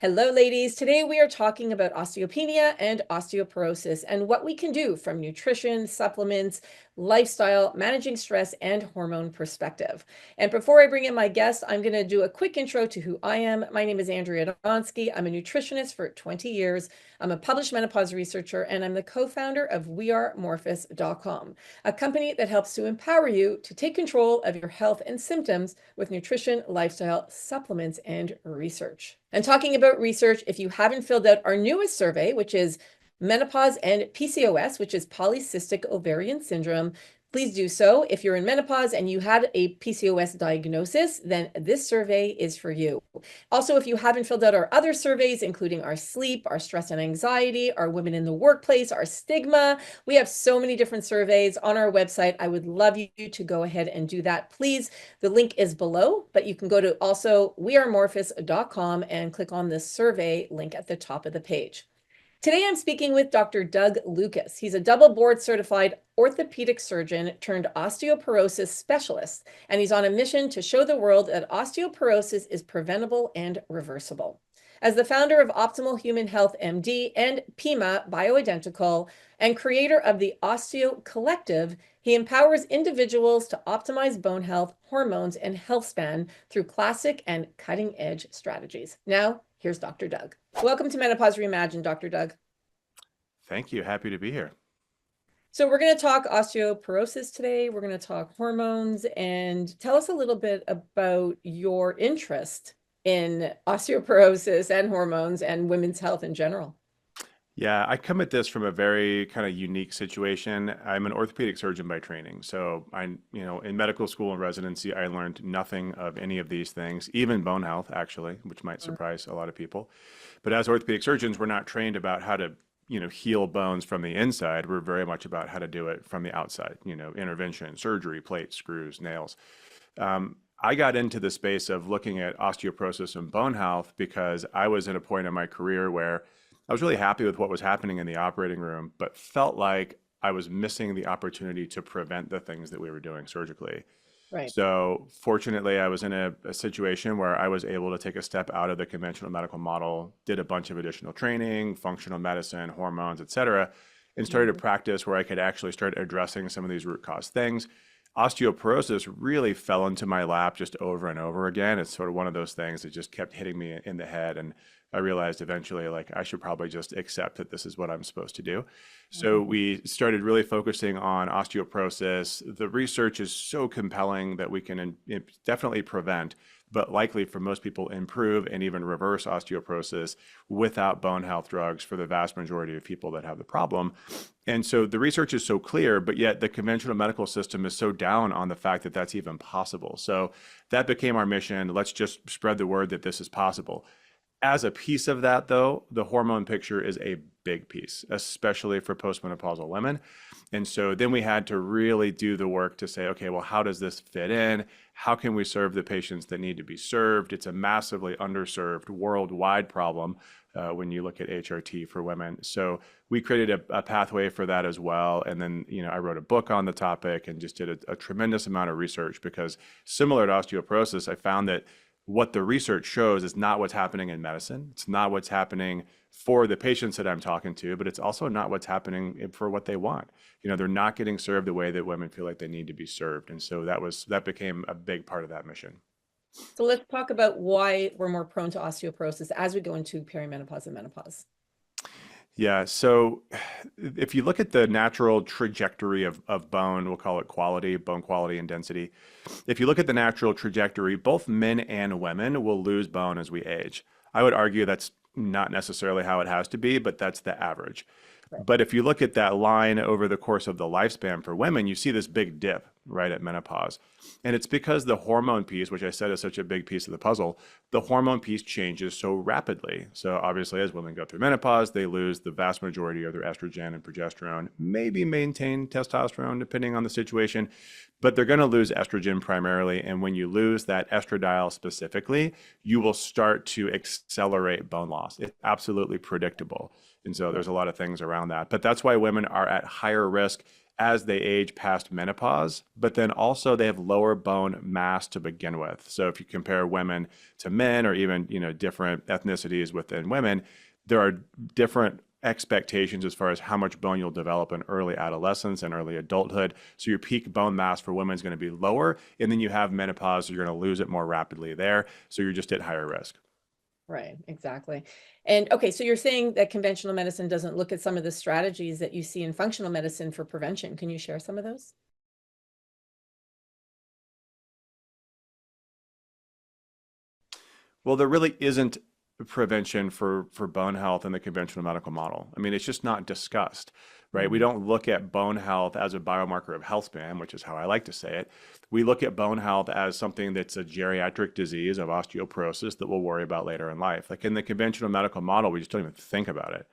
Hello, ladies. Today we are talking about osteopenia and osteoporosis and what we can do from nutrition, supplements, lifestyle, managing stress, and hormone perspective. And before I bring in my guest, I'm going to do a quick intro to who I am. My name is Andrea Donsky. I'm a nutritionist for 20 years. I'm a published menopause researcher, and I'm the co-founder of wearemorphus.com, a company that helps to empower you to take control of your health and symptoms with nutrition, lifestyle, supplements, and research. And talking about research, if you haven't filled out our newest survey, which is Menopause and PCOS, which is polycystic ovarian syndrome, please do so. If you're in menopause and you had a PCOS diagnosis, then this survey is for you. Also, if you haven't filled out our other surveys, including our sleep, our stress and anxiety, our women in the workplace, our stigma, we have so many different surveys on our website. I would love you to go ahead and do that, please. The link is below, but you can go to also wearemorphus.com and click on the survey link at the top of the page. Today, I'm speaking with Dr. Doug Lucas. He's a double board certified orthopedic surgeon turned osteoporosis specialist, and he's on a mission to show the world that osteoporosis is preventable and reversible. As the founder of Optimal Human Health MD and Pima Bioidentical and creator of the Osteo Collective, he empowers individuals to optimize bone health, hormones, and health span through classic and cutting-edge strategies. Now, here's Dr. Doug. Welcome to Menopause Reimagined, Dr. Doug. Thank you. Happy to be here. So we're going to talk osteoporosis today. We're going to talk hormones, and tell us a little bit about your interest in osteoporosis and hormones and women's health in general. Yeah, I come at this from a very kind of unique situation. I'm an orthopedic surgeon by training. So in medical school and residency, I learned nothing of any of these things, even bone health, actually, which might surprise a lot of people. But as orthopedic surgeons, we're not trained about how to, heal bones from the inside. We're very much about how to do it from the outside, intervention, surgery, plates, screws, nails. I got into the space of looking at osteoporosis and bone health because I was at a point in my career where I was really happy with what was happening in the operating room, but felt like I was missing the opportunity to prevent the things that we were doing surgically. Right. So fortunately, I was in a situation where I was able to take a step out of the conventional medical model, did a bunch of additional training, functional medicine, hormones, et cetera, and started a practice where I could actually start addressing some of these root cause things. Osteoporosis really fell into my lap just over and over again. It's sort of one of those things that just kept hitting me in the head. And I realized eventually, like, I should probably just accept that this is what I'm supposed to do. So we started really focusing on osteoporosis. The research is so compelling that we can definitely prevent, but likely for most people improve and even reverse osteoporosis without bone health drugs for the vast majority of people that have the problem. And so the research is so clear, but yet the conventional medical system is so down on the fact that that's even possible. So that became our mission. Let's just spread the word that this is possible. As a piece of that, though, the hormone picture is a big piece, especially for postmenopausal women. And so then we had to really do the work to say, okay, well, how does this fit in? How can we serve the patients that need to be served? It's a massively underserved worldwide problem when you look at HRT for women. So we created a pathway for that as well. And then, I wrote a book on the topic and just did a tremendous amount of research because similar to osteoporosis, I found that what the research shows is not what's happening in medicine. It's not what's happening for the patients that I'm talking to, but it's also not what's happening for what they want. They're not getting served the way that women feel like they need to be served. And so that became a big part of that mission. So let's talk about why we're more prone to osteoporosis as we go into perimenopause and menopause. Yeah, so if you look at the natural trajectory of bone, we'll call it quality, bone quality and density. If you look at the natural trajectory, both men and women will lose bone as we age. I would argue that's not necessarily how it has to be, but that's the average. But if you look at that line over the course of the lifespan for women, you see this big dip right at menopause. And it's because the hormone piece, which I said is such a big piece of the puzzle, the hormone piece changes so rapidly. So obviously, as women go through menopause, they lose the vast majority of their estrogen and progesterone, maybe maintain testosterone depending on the situation, but they're going to lose estrogen primarily. And when you lose that estradiol specifically, you will start to accelerate bone loss. It's absolutely predictable. And so there's a lot of things around that. But that's why women are at higher risk as they age past menopause, but then also they have lower bone mass to begin with. So if you compare women to men, or even, different ethnicities within women, there are different expectations as far as how much bone you'll develop in early adolescence and early adulthood. So your peak bone mass for women is going to be lower, and then you have menopause, so you're going to lose it more rapidly there. So you're just at higher risk. Right, exactly. And okay, so you're saying that conventional medicine doesn't look at some of the strategies that you see in functional medicine for prevention. Can you share some of those? Well, there really isn't prevention for bone health in the conventional medical model. I mean, it's just not discussed, right? We Mhm. don't look at bone health as a biomarker of health span, which is how I like to say it. We look at bone health as something that's a geriatric disease of osteoporosis that we'll worry about later in life. Like in the conventional medical model, we just don't even think about it.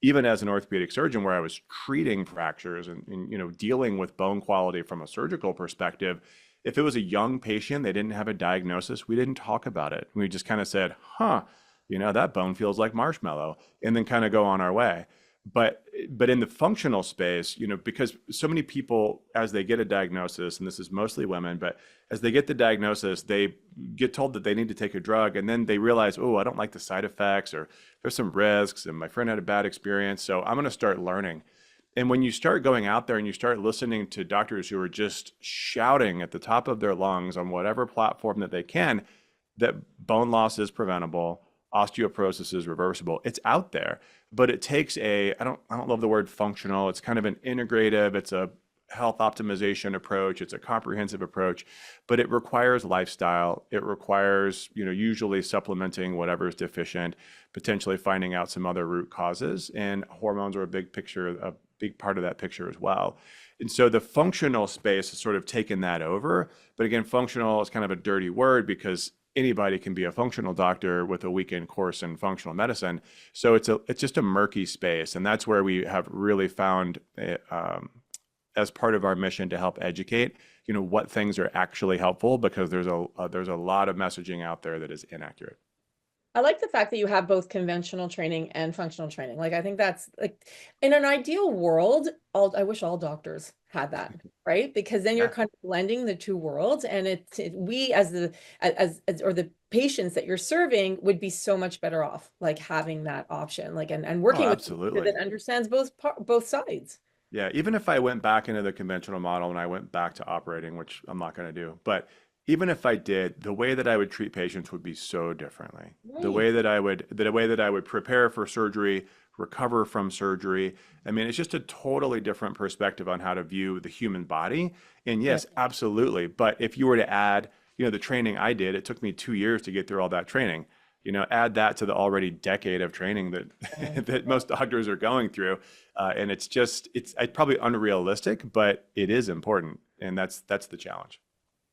Even as an orthopedic surgeon, where I was treating fractures and dealing with bone quality from a surgical perspective, if it was a young patient, they didn't have a diagnosis, we didn't talk about it. We just kind of said, huh, that bone feels like marshmallow, and then kind of go on our way. But in the functional space, because so many people, as they get a diagnosis, and this is mostly women, but as they get the diagnosis, they get told that they need to take a drug, and then they realize, oh, I don't like the side effects, or there's some risks, and my friend had a bad experience, so I'm going to start learning. And when you start going out there and you start listening to doctors who are just shouting at the top of their lungs on whatever platform that they can, that bone loss is preventable, osteoporosis is reversible, it's out there. But it takes I don't love the word functional. It's kind of an integrative, it's a health optimization approach, it's a comprehensive approach, but it requires lifestyle. It requires, usually supplementing whatever is deficient, potentially finding out some other root causes, and hormones are a big part of that picture as well. And so the functional space has sort of taken that over. But again, functional is kind of a dirty word because anybody can be a functional doctor with a weekend course in functional medicine. So it's just a murky space, and that's where we have really found, as part of our mission, to help educate, what things are actually helpful, because there's a lot of messaging out there that is inaccurate. I like the fact that you have both conventional training and functional training. Like, I think that's like, in an ideal world, I wish all doctors had that, right? Because then you're Yeah, kind of blending the two worlds, and we as or the patients that you're serving would be so much better off, like having that option, like, and oh, working with a doctor absolutely. that understands both sides. Yeah, even if I went back into the conventional model and I went back to operating, which I'm not going to do, but even if I did, the way that I would treat patients would be so differently. Right. The way that I would prepare for surgery, recover from surgery. I mean, it's just a totally different perspective on how to view the human body. And Yeah. yes, absolutely. But if you were to add, the training I did, it took me 2 years to get through all that training. Add that to the already decade of training that that most doctors are going through, and it's probably unrealistic, but it is important, and that's the challenge.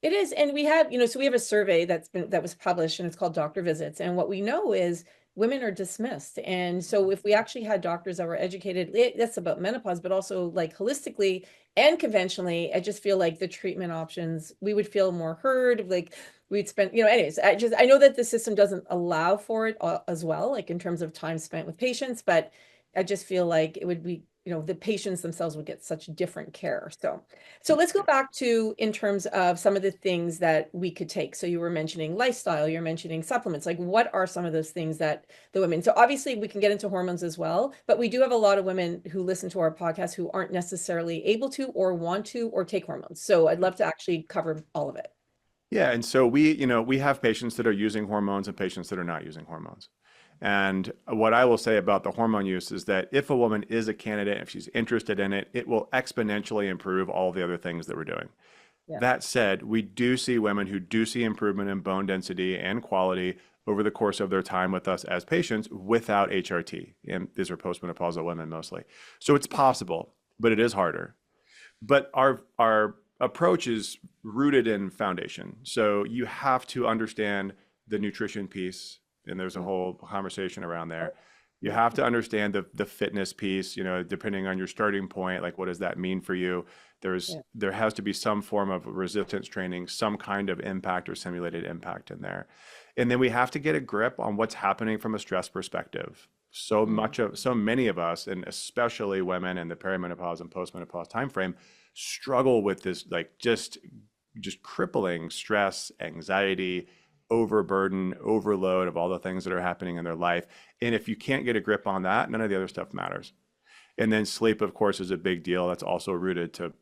It is, and we have, so we have a survey that was published, and it's called Doctor Visits. And what we know is women are dismissed. And so if we actually had doctors that were educated, that's about menopause, but also like holistically and conventionally, I just feel like the treatment options, we would feel more heard. Like we'd spend, anyways, I know that the system doesn't allow for it as well, like in terms of time spent with patients, but I just feel like it would be, the patients themselves would get such different care. So let's go Yeah. back to, in terms of some of the things that we could take. So you were mentioning lifestyle, you're mentioning supplements. Like, what are some of those things that the women, so obviously we can get into hormones as well, but we do have a lot of women who listen to our podcast who aren't necessarily able to or want to or take hormones. So I'd love to actually cover all of it. Yeah, and so we have patients that are using hormones and patients that are not using hormones. And what I will say about the hormone use is that if a woman is a candidate, if she's interested in it, it will exponentially improve all the other things that we're doing. Yeah. That said, we do see women who do see improvement in bone density and quality over the course of their time with us as patients without HRT. And these are postmenopausal women mostly. So it's possible, but it is harder. But our approach is rooted in foundation. So you have to understand the nutrition piece, and there's a whole conversation around there. You have to understand the fitness piece, depending on your starting point, like what does that mean for you? Yeah. There has to be some form of resistance training, some kind of impact or simulated impact in there. And then we have to get a grip on what's happening from a stress perspective. So many of us, and especially women in the perimenopause and postmenopause timeframe, struggle with this like just crippling stress, anxiety, overburden, overload of all the things that are happening in their life. And if you can't get a grip on that, none of the other stuff matters. And then sleep, of course, is a big deal. That's also rooted to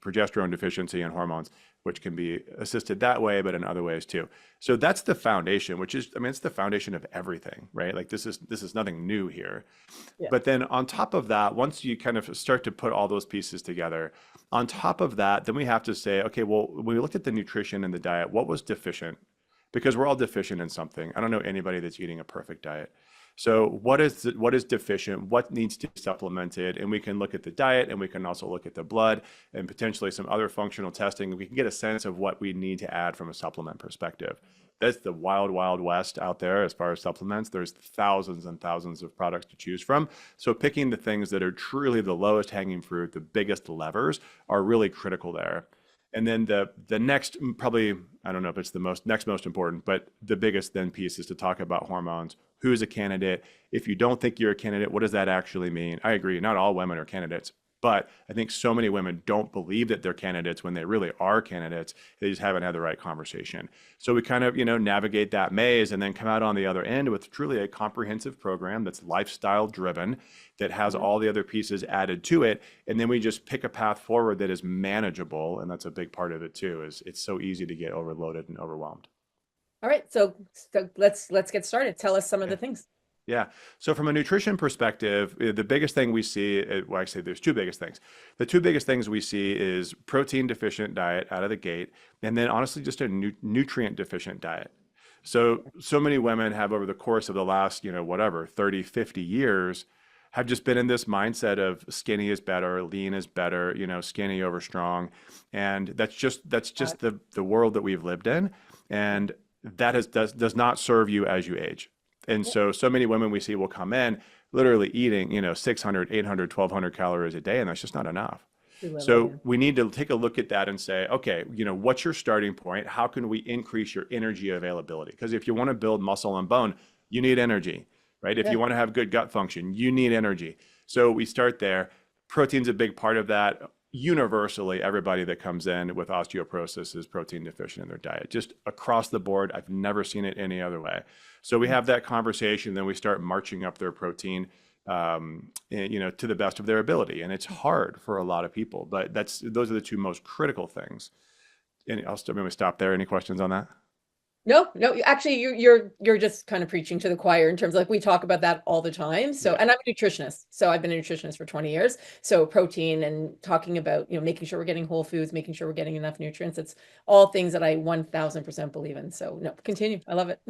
progesterone deficiency and hormones, which can be assisted that way, but in other ways too. So that's the foundation, which is, I mean, it's the foundation of everything, right? Like this is nothing new here. Yeah. But then on top of that, once you kind of start to put all those pieces together, on top of that, then we have to say, okay, well, when we looked at the nutrition and the diet, what was deficient? Because we're all deficient in something. I don't know anybody that's eating a perfect diet. So what is deficient? What needs to be supplemented? And we can look at the diet, and we can also look at the blood and potentially some other functional testing. We can get a sense of what we need to add from a supplement perspective. That's the wild, wild west out there as far as supplements. There's thousands and thousands of products to choose from. So picking the things that are truly the lowest hanging fruit, the biggest levers, are really critical there. And then the next, probably, I don't know if it's the next most important, but the biggest then piece is to talk about hormones. Who's a candidate? If you don't think you're a candidate, what does that actually mean? I agree, not all women are candidates, but I think so many women don't believe that they're candidates when they really are candidates. They just haven't had the right conversation. So we kind of, navigate that maze and then come out on the other end with truly a comprehensive program that's lifestyle driven, that has all the other pieces added to it. And then we just pick a path forward that is manageable. And that's a big part of it too, is it's so easy to get overloaded and overwhelmed. All right. So let's get started. Tell us some of the things. Yeah. So from a nutrition perspective, the biggest thing we see, well, I say there's two biggest things. The two biggest things we see is protein deficient diet out of the gate, and then honestly, just a nutrient deficient diet. So many women have over the course of the last, 30, 50 years, have just been in this mindset of skinny is better, lean is better, skinny over strong. And that's just the world that we've lived in. And that does not serve you as you age. And so many women we see will come in literally eating, 600, 800, 1200 calories a day, and that's just not enough. So we need to take a look at that and say, okay, what's your starting point? How can we increase your energy availability? Because if you want to build muscle and bone, you need energy, right? If you want to have good gut function, you need energy. So we start there. Protein's a big part of that. Universally, everybody that comes in with osteoporosis is protein deficient in their diet, just across the board. I've never seen it any other way. So we have that conversation, then we start marching up their protein, to the best of their ability. And it's hard for a lot of people, but those are the two most critical things. And I'll maybe stop there. Any questions on that? No, actually, you're just kind of preaching to the choir in terms of, like, we talk about that all the time. So, and I'm a nutritionist, so I've been a nutritionist for 20 years. So protein and talking about, making sure we're getting whole foods, making sure we're getting enough nutrients. It's all things that I 1000% believe in. So no, continue. I love it.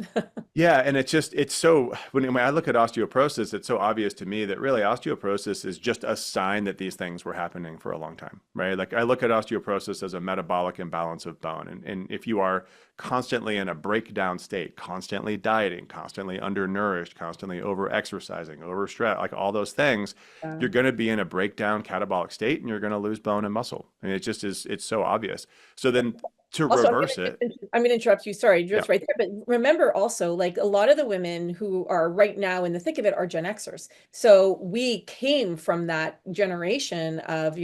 Yeah, and it's so, when I look at osteoporosis, it's so obvious to me that really osteoporosis is just a sign that these things were happening for a long time, right? Like I look at osteoporosis as a metabolic imbalance of bone. And if you are constantly in a breakdown state, constantly dieting, constantly undernourished, constantly over-exercising, over-stress, like all those things, you're going to be in a breakdown catabolic state and you're going to lose bone and muscle. And it just is, it's so obvious. So then to Also, reverse it. I'm going to interrupt you. Sorry, just right there. But remember also, like, a lot of the women who are right now in the thick of it are Gen Xers. So we came from that generation of,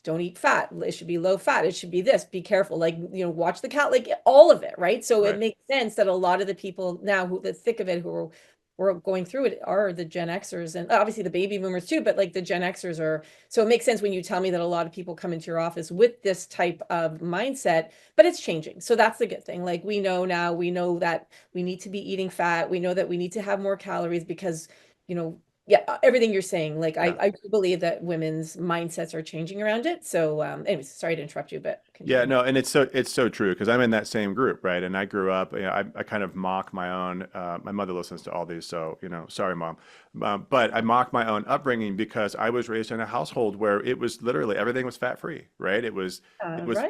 don't eat fat. It should be low fat. It should be this. Be careful. Like, watch the cat. Like all of it, right? So it makes sense that a lot of the people now who the thick of it who are we're going through it are the Gen Xers, and obviously the baby boomers too, but like the Gen Xers are, so it makes sense when you tell me that a lot of people come into your office with this type of mindset, but it's changing. So that's the good thing. Like we know now, we know that we need to be eating fat. We know that we need to have more calories because, everything you're saying, like I do believe that women's mindsets are changing around it. So anyways, sorry to interrupt you, but continue. Yeah, no, and it's so true because I'm in that same group, right? And I grew up, I kind of mock my own, my mother listens to all these, so, sorry, mom. But I mock my own upbringing because I was raised in a household where it was literally everything was fat-free, right? It was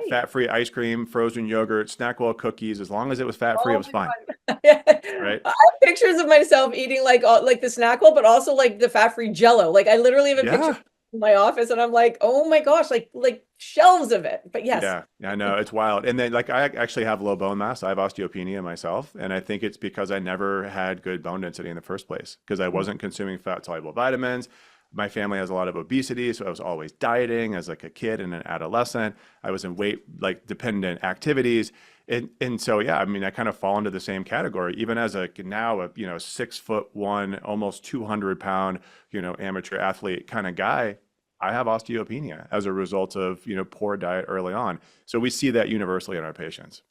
fat-free ice cream, frozen yogurt, Snackwell cookies. As long as it was fat-free, it was fine. Right? I have pictures of myself eating like the Snackwell, but also like the fat-free Jello. Like I literally have a picture in my office and I'm like, oh my gosh, like shelves of it. But yes. Yeah, I know it's wild. And then like I actually have low bone mass. I have osteopenia myself, and I think it's because I never had good bone density in the first place because I wasn't consuming fat soluble vitamins. My family has a lot of obesity, so I was always dieting as like a kid and an adolescent. I was in weight like dependent activities. And so yeah, I mean I kind of fall into the same category, even as a now a 6'1", almost 200 pound, amateur athlete kind of guy. I have osteopenia as a result of, poor diet early on. So we see that universally in our patients.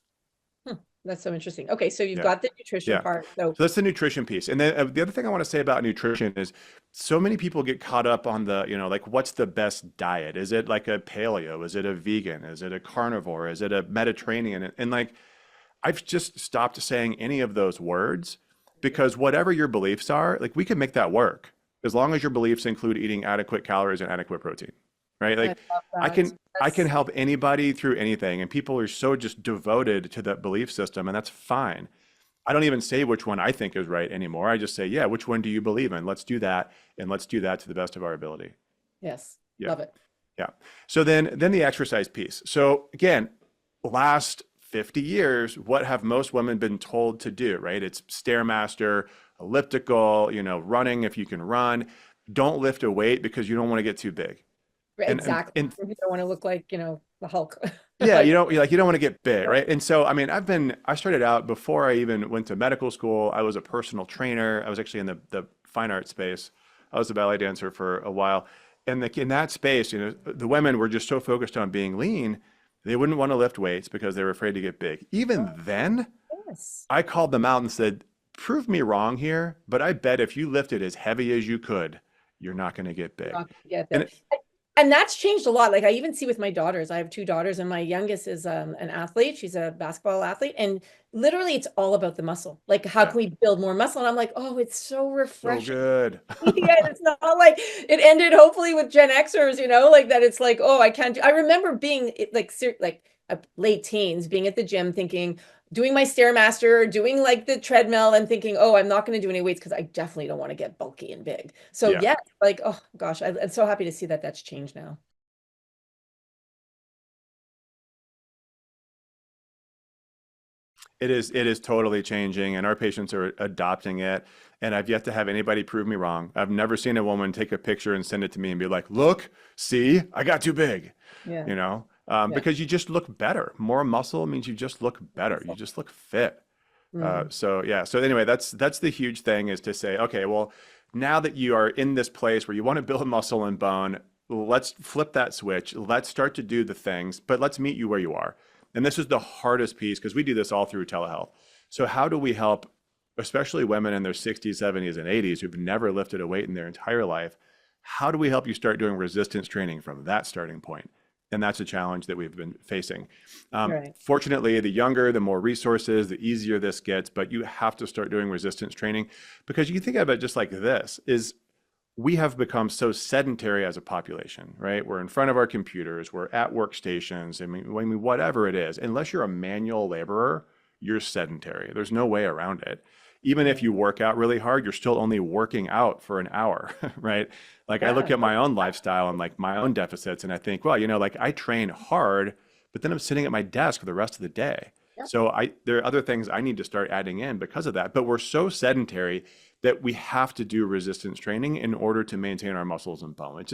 Hmm, that's so interesting. Okay, so you've Yeah. got the nutrition Yeah. part. So So that's the nutrition piece. And then the other thing I want to say about nutrition is so many people get caught up on the, like what's the best diet? Is it like a paleo? Is it a vegan? Is it a carnivore? Is it a Mediterranean? And like, I've just stopped saying any of those words because whatever your beliefs are, like we can make that work as long as your beliefs include eating adequate calories and adequate protein, right? I Like love I that. can I can That's help anybody through anything, and people are so just devoted to that belief system, and that's fine. I don't even say which one I think is right anymore. I just say, yeah, which one do you believe in? Let's do that, and let's do that to the best of our ability. yes, Yeah. love it. Yeah. So then the exercise piece. So again, last 50 years, what have most women been told to do, right? It's Stairmaster, elliptical, running if you can run. Don't lift a weight because you don't want to get too big. And and, Exactly. and You don't want to look like, the Hulk. yeah, Like, you don't want to get big, right? And so I mean, I started out before I even went to medical school. I was a personal trainer. I was actually in the fine art space. I was a ballet dancer for a while. And in that space, the women were just so focused on being lean, they wouldn't want to lift weights because they were afraid to get big. Even then, yes. I called them out and said, "Prove me wrong here, but I bet if you lifted as heavy as you could, you're not going to get Not big." gonna get And there. And that's changed a lot. Like I even see with my daughters, I have two daughters, and my youngest is an athlete. She's a basketball athlete, and literally, it's all about the muscle. Like, how yeah, can we build more muscle? And I'm like, oh, it's so so refreshing. good. Yeah, it's not like it ended hopefully with Gen Xers, like that. It's like, oh, I can't do. I remember being like late teens, being at the gym, thinking, doing my Stairmaster, doing like the treadmill, and thinking, oh, I'm not going to do any weights because I definitely don't want to get bulky and big. So Yeah. yeah, like, oh gosh, I'm so happy to see that that's changed now. It is totally changing, and our patients are adopting it. And I've yet to have anybody prove me wrong. I've never seen a woman take a picture and send it to me and be like, "Look, see, I got too big," Yeah, yeah. because you just look better. More muscle means you just look better. You just look fit. Mm. So yeah. So anyway, that's the huge thing is to say, okay, well, now that you are in this place where you want to build muscle and bone, let's flip that switch. Let's start to do the things, but let's meet you where you are. And this is the hardest piece because we do this all through telehealth. So how do we help, especially women in their 60s, 70s, and 80s who've never lifted a weight in their entire life? How do we help you start doing resistance training from that starting point? And that's a challenge that we've been facing. Right. Fortunately, the younger, the more resources, the easier this gets, but you have to start doing resistance training because you can think of it just like this is we have become so sedentary as a population, right? We're in front of our computers, we're at workstations. I mean, whatever it is, unless you're a manual laborer, you're sedentary. There's no way around it. Even if Yeah. you work out really hard, you're still only working out for an hour, right? Like I look Yeah. at my own lifestyle and like my own deficits, and I think, well, like I train hard, but then I'm sitting at my desk for the rest of the day. Yeah. So there are other things I need to start adding in because of that. But we're so sedentary that we have to do resistance training in order to maintain our muscles and bone.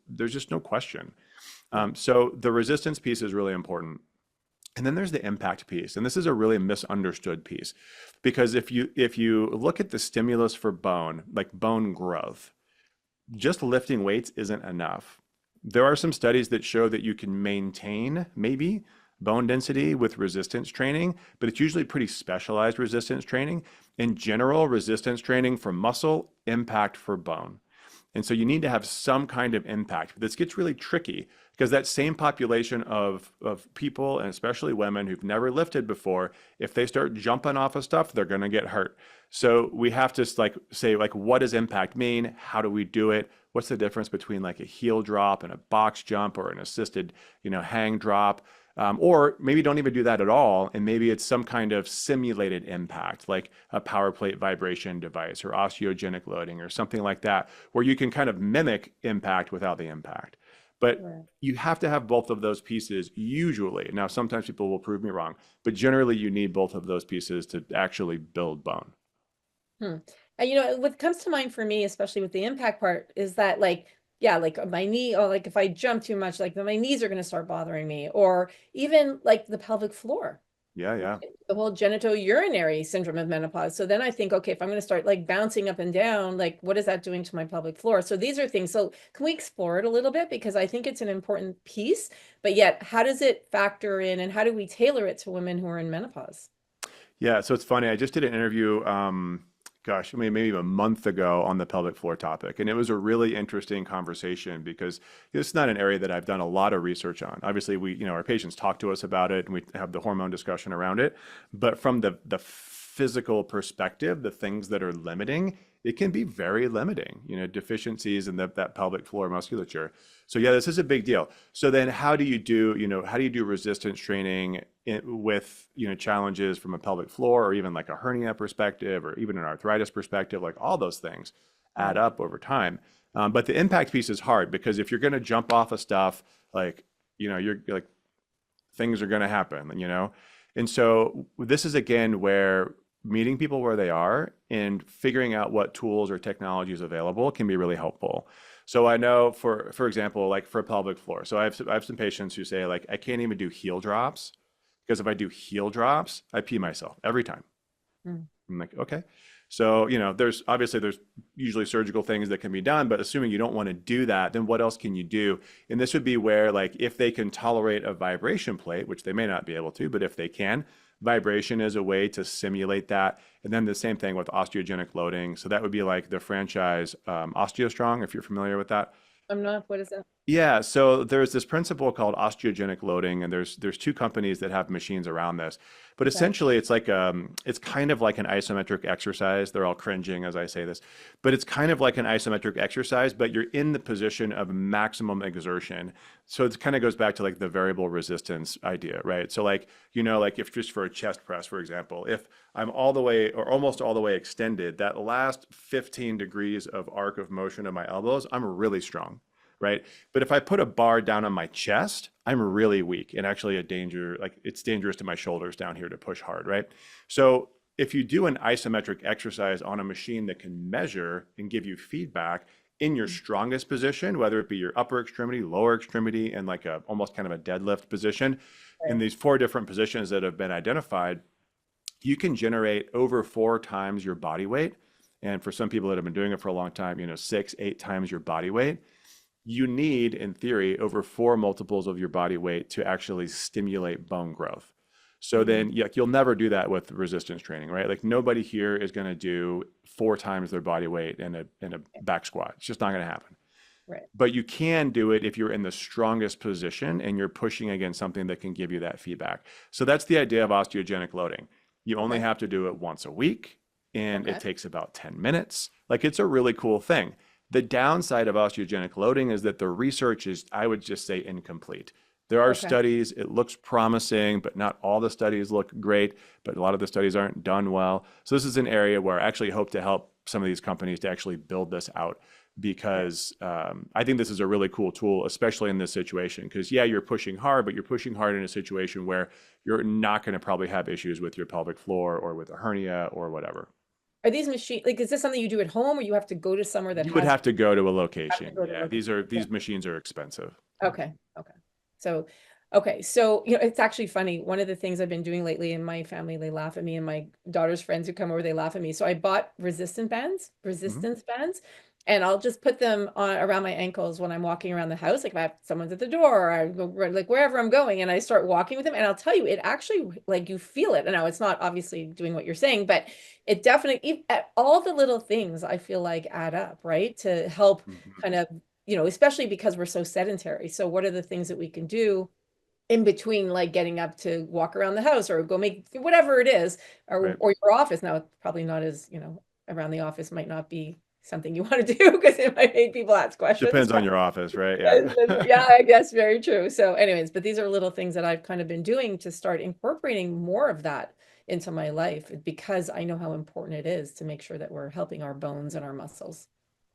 There's just no question. Yeah. So the resistance piece is really important. And then there's the impact piece, and this is a really misunderstood piece, because if you look at the stimulus for bone, like bone growth, just lifting weights isn't enough. There are some studies that show that you can maintain maybe bone density with resistance training, but it's usually pretty specialized resistance training. In general, resistance training for muscle, impact for bone. And so you need to have some kind of impact. This gets really tricky because that same population of people, and especially women who've never lifted before, if they start jumping off of stuff, they're going to get hurt. So we have to say, what does impact mean? How do we do it? What's the difference between like a heel drop and a box jump or an assisted, hang drop? Or maybe don't even do that at all, and maybe it's some kind of simulated impact, like a power plate vibration device or osteogenic loading or something like that, where you can kind of mimic impact without the impact. But Right. you have to have both of those pieces usually. Now, sometimes people will prove me wrong, but generally you need both of those pieces to actually build bone. Hmm. And what comes to mind for me, especially with the impact part, is that like, yeah, like my knee, or like if I jump too much, like my knees are going to start bothering me, or even like the pelvic floor, Yeah, right? yeah. The whole genitourinary syndrome of menopause. So then I think, okay, if I'm going to start like bouncing up and down, like what is that doing to my pelvic floor? So these are things. So can we explore it a little bit? Because I think it's an important piece, but yet how does it factor in and how do we tailor it to women who are in menopause? Yeah, so it's funny. I just did an interview, gosh, I mean, maybe a month ago on the pelvic floor topic. And it was a really interesting conversation because it's not an area that I've done a lot of research on. Obviously, our patients talk to us about it and we have the hormone discussion around it. But from the physical perspective, the things that are limiting, it can be very limiting, deficiencies in that pelvic floor musculature. So yeah, this is a big deal. So then how do you do resistance training with, challenges from a pelvic floor or even like a hernia perspective or even an arthritis perspective, like all those things add Right. up over time. But the impact piece is hard because if you're going to jump off of stuff, like, you're like, things are going to happen. And so this is again where meeting people where they are and figuring out what tools or technologies available can be really helpful. So I know for example, like for pelvic floor. So I have some patients who say like I can't even do heel drops because if I do heel drops, I pee myself every time. Mm. I'm like, okay. So, there's usually surgical things that can be done, but assuming you don't want to do that, then what else can you do? And this would be where, like, if they can tolerate a vibration plate, which they may not be able to, but if they can, vibration is a way to simulate that. And then the same thing with osteogenic loading. So that would be like the franchise OsteoStrong, if you're familiar with that. I'm not, what is that? Yeah, so there's this principle called osteogenic loading, and there's two companies that have machines around this. But Okay. essentially, it's kind of like an isometric exercise. They're all cringing as I say this, but it's kind of like an isometric exercise, but you're in the position of maximum exertion. So it kind of goes back to like the variable resistance idea, right? So like if just for a chest press, for example, if I'm all the way or almost all the way extended, that last 15 degrees of arc of motion of my elbows, I'm really strong, right? But if I put a bar down on my chest, I'm really weak and actually it's dangerous to my shoulders down here to push hard, right? So if you do an isometric exercise on a machine that can measure and give you feedback in your strongest position, whether it be your upper extremity, lower extremity, and like a almost kind of a deadlift position, in Right. these four different positions that have been identified, you can generate over 4 times your body weight. And for some people that have been doing it for a long time, 6, 8 times your body weight. You need, in theory, over 4 multiples of your body weight to actually stimulate bone growth. So Mm. then, yeah, you'll never do that with resistance training, right? Like nobody here is going to do 4 times their body weight in a back squat. It's just not going to happen. Right. But you can do it if you're in the strongest position and you're pushing against something that can give you that feedback. So that's the idea of osteogenic loading. You only Okay. have to do it once a week and it Okay. takes about 10 minutes. Like it's a really cool thing. The downside of osteogenic loading is that the research is, I would just say, incomplete. There are Okay. studies, it looks promising, but not all the studies look great, but a lot of the studies aren't done well. So this is an area where I actually hope to help some of these companies to actually build this out Right. because I think this is a really cool tool, especially in this situation. Because yeah, you're pushing hard, but you're pushing hard in a situation where you're not going to probably have issues with your pelvic floor or with a hernia or whatever. Are these machines like is this something you do at home or you have to go to somewhere that You would has have to go to a have to location. go to Yeah, look at these machines are expensive. Okay. Okay. So, okay. So, it's actually funny. One of the things I've been doing lately in my family, they laugh at me and my daughter's friends who come over, they laugh at me. So I bought Mhm. resistance bands, and I'll just put them on around my ankles when I'm walking around the house. Like if I have someone's at the door or I go like wherever I'm going and I start walking with them. And I'll tell you, it actually like you feel it. And now it's not obviously doing what you're saying, but it definitely, all the little things I feel like add up, right? To help Mhm. kind of especially because we're so sedentary. So what are the things that we can do in between, like getting up to walk around the house or go make whatever it is, or Right. your office? Now, it's probably not as, around the office might not be. something you want to do because it might make people ask questions. Depends on your office, right? Yeah. Yeah, I guess very true. So, anyways, but these are little things that I've kind of been doing to start incorporating more of that into my life because I know how important it is to make sure that we're helping our bones and our muscles.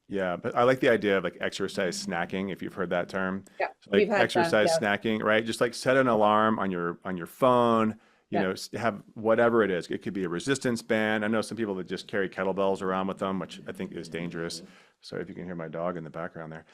Yeah, but I like the idea of like exercise snacking, if you've heard that term. Yeah, So, we've like had that. exercise Yeah, snacking, right? Just like set an alarm on your phone, yeah. have whatever it is. It could be a resistance band. I know some people that just carry kettlebells around with them, which I think is dangerous. Sorry if you can hear my dog in the background there.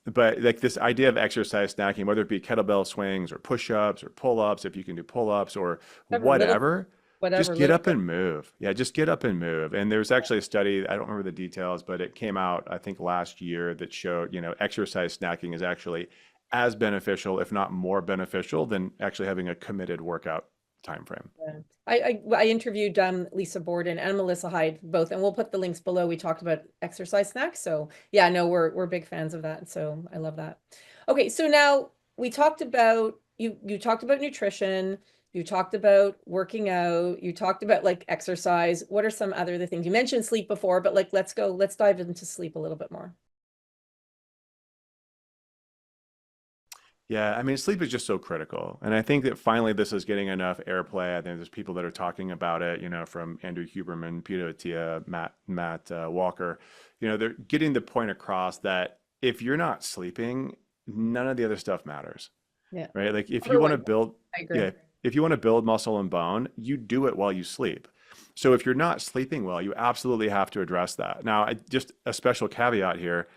But like this idea of exercise snacking, whether it be kettlebell swings or push-ups or pull-ups, if you can do pull-ups or whatever, just Whatever, get little up and move. Yeah, just get up and move. And there's actually a study, I don't remember the details, but it came out, I think, last year that showed, exercise snacking is actually as beneficial, if not more beneficial, than actually having a committed workout time frame. Yeah. I interviewed Lisa Borden and Melissa Hyde both, and we'll put the links below. We talked about exercise snacks. So yeah, no, we're big fans of that. So I love that. Okay, so now we talked about you talked about nutrition, you talked about working out, you talked about like exercise. What are some other things? You mentioned sleep before, but like let's dive into sleep a little bit more. Yeah, I mean, sleep is just so critical. And I think that finally this is getting enough airplay. I think there's people that are talking about it, from Andrew Huberman, Peter Attia, Matt Walker. They're getting the point across that if you're not sleeping, none of the other stuff matters, Yeah. right? Like if Number you want to one, build, I agree. yeah, if you want to build muscle and bone, you do it while you sleep. So if you're not sleeping well, you absolutely have to address that. Now, just a special caveat here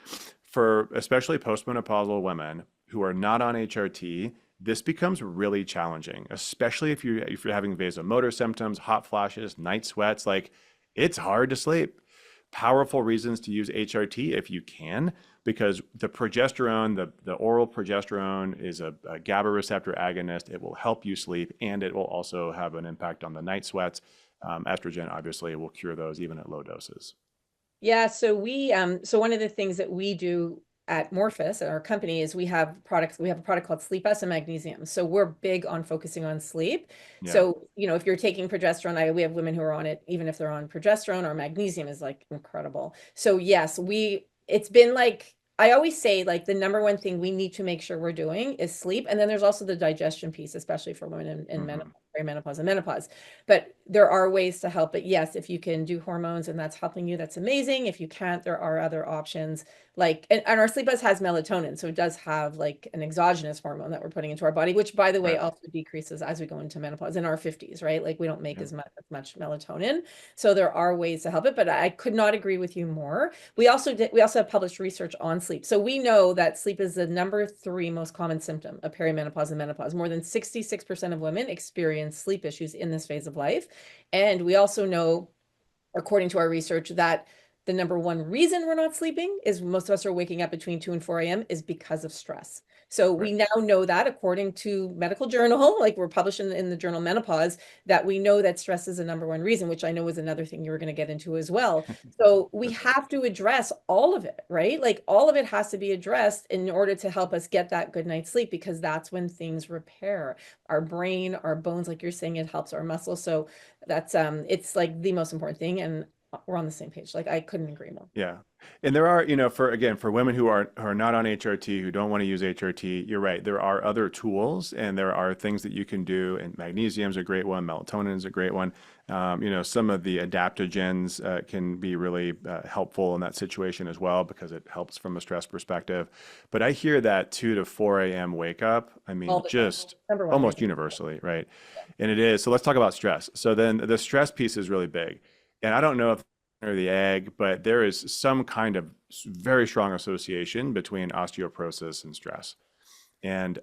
for especially postmenopausal women who are not on HRT, this becomes really challenging, especially if you're having vasomotor symptoms, hot flashes, night sweats. Like it's hard to sleep. Powerful reasons to use HRT if you can, because the progesterone, the oral progesterone is a GABA receptor agonist. It will help you sleep, and it will also have an impact on the night sweats. Estrogen obviously will cure those even at low doses. Yeah, so one of the things that we do at Morphus at our company is we have a product called Sleep S and Magnesium. So we're big on focusing on sleep. Yeah. So, if you're taking progesterone, we have women who are on it, even if they're on progesterone, or magnesium is like incredible. So yes, it's been like, I always say like the number one thing we need to make sure we're doing is sleep. And then there's also the digestion piece, especially for women in Hmm. menopause, perimenopause and menopause. But there are ways to help it. Yes, if you can do hormones and that's helping you, that's amazing. If you can't, there are other options. Like, and our sleep has melatonin, so it does have like an exogenous hormone that we're putting into our body, which by the way Right. also decreases as we go into menopause in our 50s, right? Like we don't make Yeah. as much melatonin. So there are ways to help it, but I could not agree with you more. We also have published research on sleep. So we know that sleep is the number 3 most common symptom of perimenopause and menopause. More than 66% of women experience sleep issues in this phase of life. And we also know, according to our research, that the number one reason we're not sleeping is most of us are waking up between 2 and 4 a.m. is because of stress. So Right. we now know that according to medical journal, like we're published in the journal Menopause, that we know that stress is the number one reason, which I know is another thing you were going to get into as well. So we That's right. have to address all of it, right? Like all of it has to be addressed in order to help us get that good night's sleep, because that's when things repair our brain, our bones, like you're saying, it helps our muscles. So that's it's like the most important thing, and we're on the same page. Like I couldn't agree more. Yeah. And there are, for women who are not on HRT, who don't want to use HRT, you're right. There are other tools and there are things that you can do. And magnesium is a great one. Melatonin is a great one. Some of the adaptogens can be really helpful in that situation as well because it helps from a stress perspective. But I hear that 2 to 4 a.m. wake up, I All mean, the time. just Number one almost reason. universally, right? And it is. So let's talk about stress. So then the stress piece is really big. And I don't know if or the egg, but there is some kind of very strong association between osteoporosis and stress. And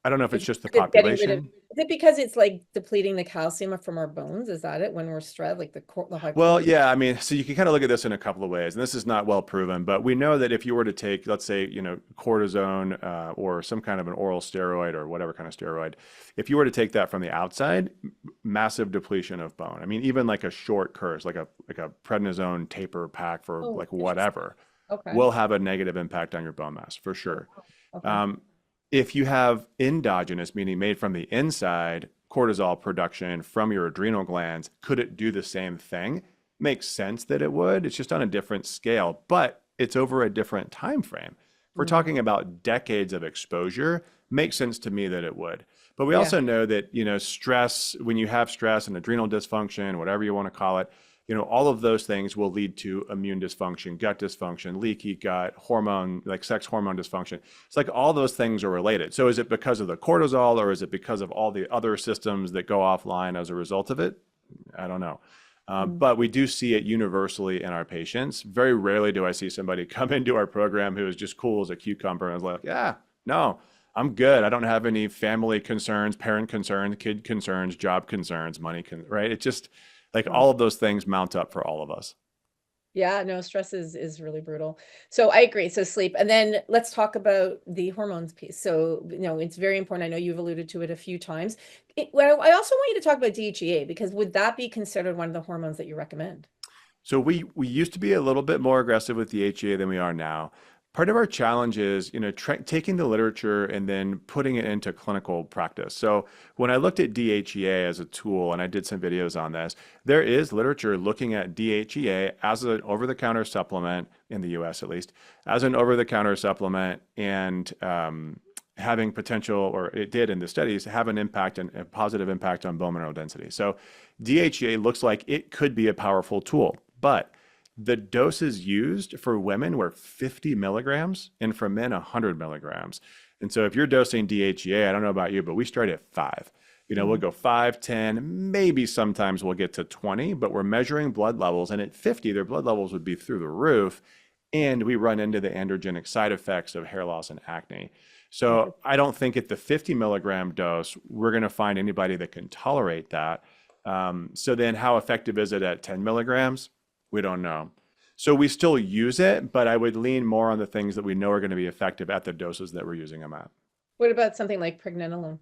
I don't know if Is it's just the it getting rid of, population. is it because it's like depleting the calcium from our bones? Is that it when we're stressed, like the high Well, cortisol? yeah, I mean, so you can kind of look at this in a couple of ways, and this is not well proven, but we know that if you were to take, let's say, cortisone or some kind of an oral steroid or whatever kind of steroid, if you were to take that from the outside, massive depletion of bone. I mean, even like a short course, like a prednisone taper pack for Oh, like interesting. whatever, Okay. will have a negative impact on your bone mass for Oh, sure. wow. Okay. Um, if you have endogenous, meaning made from the inside, cortisol production from your adrenal glands, could it do the same thing? makes sense that it would. It's just on a different scale, but it's over a different time frame. If we're Mm. talking about decades of exposure, makes sense to me that it would. But we Yeah. also know that, stress, when you have stress and adrenal dysfunction, whatever you want to call it, all of those things will lead to immune dysfunction, gut dysfunction, leaky gut, hormone, like sex hormone dysfunction. It's like all those things are related. So is it because of the cortisol, or is it because of all the other systems that go offline as a result of it? I don't know. Mm. But we do see it universally in our patients. Very rarely do I see somebody come into our program who is just cool as a cucumber and is like, yeah, no, I'm good. I don't have any family concerns, parent concerns, kid concerns, job concerns, right? It's just like Mm. all of those things mount up for all of us. Yeah, no, stress is really brutal. So I agree. So sleep. And then let's talk about the hormones piece. So, it's very important. I know you've alluded to it a few times. Well, I also want you to talk about DHEA, because would that be considered one of the hormones that you recommend? So we used to be a little bit more aggressive with the HEA than we are now. Part of our challenge is, taking the literature and then putting it into clinical practice. So when I looked at DHEA as a tool, and I did some videos on this, there is literature looking at DHEA as an over-the-counter supplement in the U.S. at least, as an over-the-counter supplement, and having potential, or it did in the studies, have an impact and a positive impact on bone mineral density. So DHEA looks like it could be a powerful tool, but the doses used for women were 50 milligrams and for men 100 milligrams. And so if you're dosing DHEA, I don't know about you, but we start at 5. We'll Mhm. go 5, 10, maybe sometimes we'll get to 20, but we're measuring blood levels. And at 50, their blood levels would be through the roof. And we run into the androgenic side effects of hair loss and acne. Okay. So I don't think at the 50 milligram dose, we're going to find anybody that can tolerate that. So then how effective is it at 10 milligrams? We don't know. So we still use it, but I would lean more on the things that we know are going to be effective at the doses that we're using them at. What about something like pregnenolone?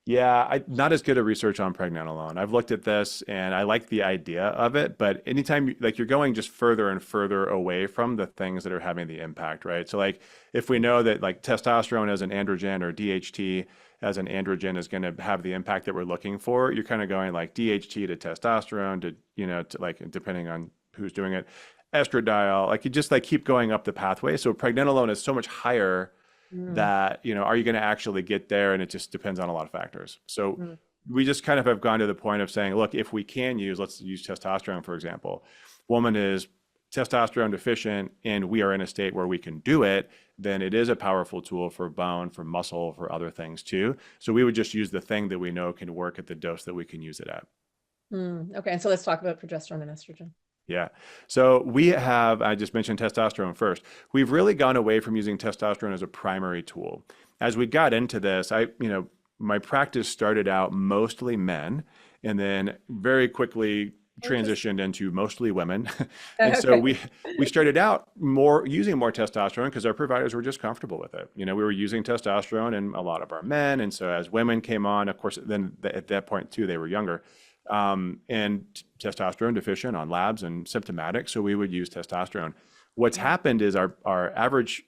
Yeah, not as good at research on pregnenolone. I've looked at this and I like the idea of it, but anytime like you're going just further and further away from the things that are having the impact, right? So like if we know that like testosterone as an androgen or DHT as an androgen is going to have the impact that we're looking for, you're kind of going like DHT to testosterone to, to like depending on who's doing it, estradiol, like you just like keep going up the pathway. So pregnenolone is so much higher Mm. that, are you going to actually get there? And it just depends on a lot of factors. So Mm. we just kind of have gone to the point of saying, look, if we can let's use testosterone, for example. Woman is testosterone deficient and we are in a state where we can do it, then it is a powerful tool for bone, for muscle, for other things too. So we would just use the thing that we know can work at the dose that we can use it at. Okay. And so let's talk about progesterone and estrogen. Yeah. So I just mentioned testosterone first. We've really gone away from using testosterone as a primary tool. As we got into this, my practice started out mostly men and then very quickly Interesting. transitioned into mostly women. And so Okay. we started out using more testosterone because our providers were just comfortable with it. We were using testosterone in a lot of our men. And so as women came on, of course, then at that point too, they were younger and testosterone deficient on labs and symptomatic. So we would use testosterone. What's happened is our average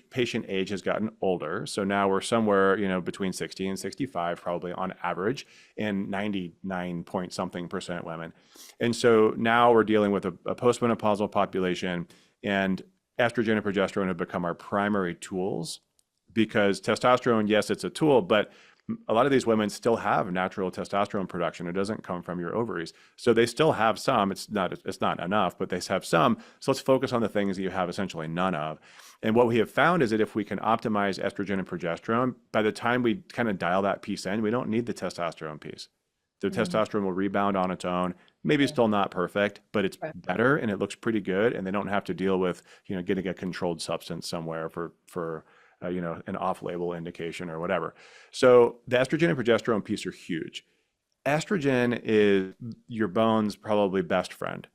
patient age has gotten older. So now we're somewhere, between 60 and 65, probably on average, and 99 point something percent women. And so now we're dealing with a postmenopausal population, and estrogen and progesterone have become our primary tools because testosterone, yes, it's a tool, but a lot of these women still have natural testosterone production. It doesn't come from your ovaries. So they still have some. It's not enough, but they have some. So let's focus on the things that you have essentially none of. And what we have found is that if we can optimize estrogen and progesterone, by the time we kind of dial that piece in, we don't need the testosterone piece. The Mm. testosterone will rebound on its own. Maybe Yeah. still not perfect, but it's Okay. better and it looks pretty good. And they don't have to deal with, getting a controlled substance somewhere for an off-label indication or whatever. So the estrogen and progesterone piece are huge. Estrogen is your bone's probably best friend.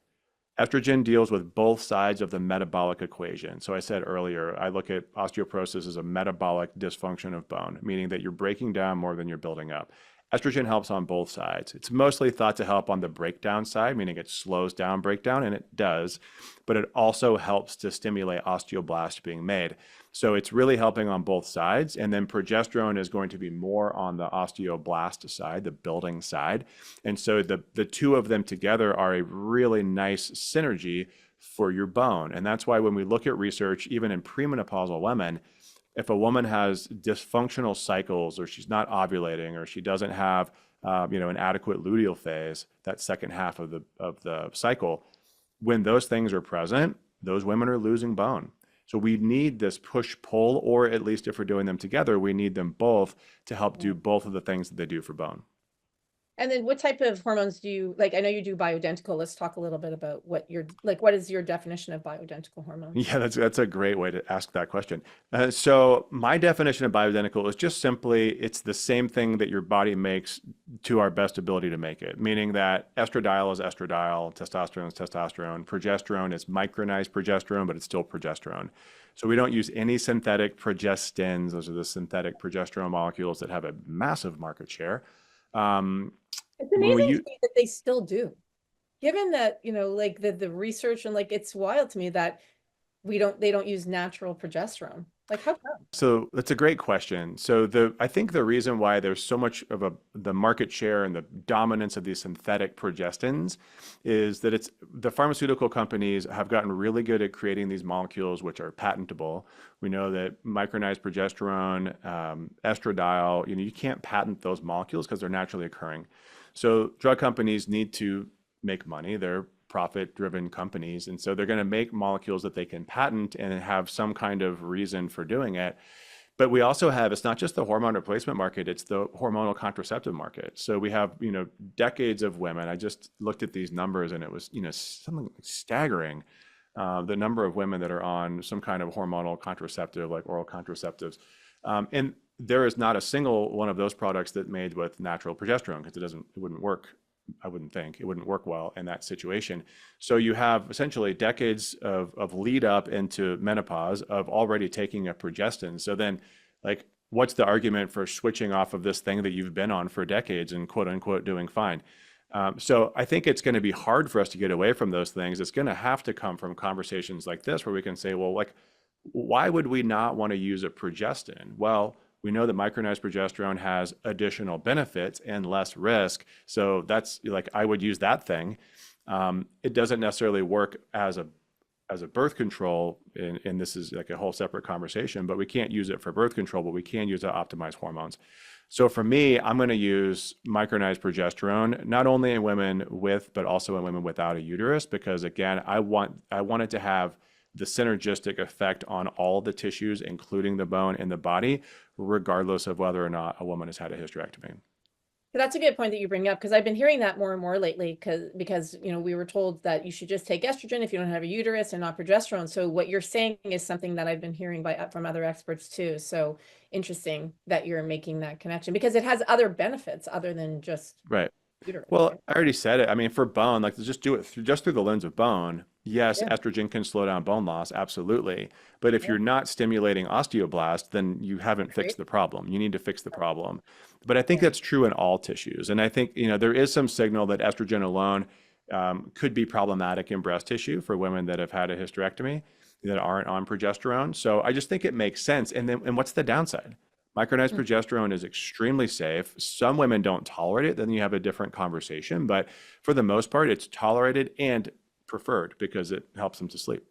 Estrogen deals with both sides of the metabolic equation. So I said earlier, I look at osteoporosis as a metabolic dysfunction of bone, meaning that you're breaking down more than you're building up. Estrogen helps on both sides. It's mostly thought to help on the breakdown side, meaning it slows down breakdown, and it does, but it also helps to stimulate osteoblast being made. So it's really helping on both sides. And then progesterone is going to be more on the osteoblast side, the building side. And so the two of them together are a really nice synergy for your bone. And that's why when we look at research, even in premenopausal women, if a woman has dysfunctional cycles, or she's not ovulating, or she doesn't have an adequate luteal phase, that second half of the cycle, when those things are present, those women are losing bone. So we need this push-pull, or at least if we're doing them together, we need them both to help do both of the things that they do for bone. And then what type of hormones do you like? I know you do bioidentical. Let's talk a little bit about what what is your definition of bioidentical hormones? Yeah, that's a great way to ask that question. So my definition of bioidentical is just simply it's the same thing that your body makes to our best ability to make it, meaning that estradiol is estradiol, testosterone is testosterone, progesterone is micronized progesterone, but it's still progesterone. So we don't use any synthetic progestins. Those are the synthetic progesterone molecules that have a massive market share. It's When we amazing use to me that they still do. Given that, like the research and like it's wild to me that they don't use natural progesterone. Like how come? So that's a great question. So I think the reason why there's so much of the market share and the dominance of these synthetic progestins is that it's the pharmaceutical companies have gotten really good at creating these molecules which are patentable. We know that micronized progesterone, estradiol, you can't patent those molecules because they're naturally occurring. So drug companies need to make money. They're profit-driven companies, and so they're going to make molecules that they can patent and have some kind of reason for doing it. But we also have, it's not just the hormone replacement market, it's the hormonal contraceptive market. So we have, decades of women. I just looked at these numbers and it was, something staggering. The number of women that are on some kind of hormonal contraceptive, like oral contraceptives. And there is not a single one of those products that made with natural progesterone because it wouldn't work. I wouldn't think it wouldn't work well in that situation. So you have essentially decades of lead up into menopause of already taking a progestin. So then, like, what's the argument for switching off of this thing that you've been on for decades and quote unquote doing fine? So I think it's going to be hard for us to get away from those things. It's going to have to come from conversations like this where we can say, well, like, why would we not want to use a progestin? Well, we know that micronized progesterone has additional benefits and less risk. So that's like, I would use that thing. It doesn't necessarily work as a birth control, and this is like a whole separate conversation, but we can't use it for birth control, but we can use it to optimize hormones. So for me, I'm going to use micronized progesterone, not only in women with, but also in women without a uterus, because again, I want it to have the synergistic effect on all the tissues, including the bone in the body, regardless of whether or not a woman has had a hysterectomy. That's a good point that you bring up because I've been hearing that more and more lately because we were told that you should just take estrogen if you don't have a uterus and not progesterone. So what you're saying is something that I've been hearing from other experts too. So interesting that you're making that connection because it has other benefits other than just Right. uterus. Well, Right? I already said it. I mean, for bone, like just do it through the lens of bone. Yes, Yeah. estrogen can slow down bone loss, absolutely. But if you're not stimulating osteoblast, then you haven't fixed the problem. You need to fix the problem. But I think that's true in all tissues. And I think, there is some signal that estrogen alone could be problematic in breast tissue for women that have had a hysterectomy that aren't on progesterone. So I just think it makes sense. And what's the downside? Micronized progesterone is extremely safe. Some women don't tolerate it, then you have a different conversation. But for the most part, it's tolerated and preferred because it helps them to sleep.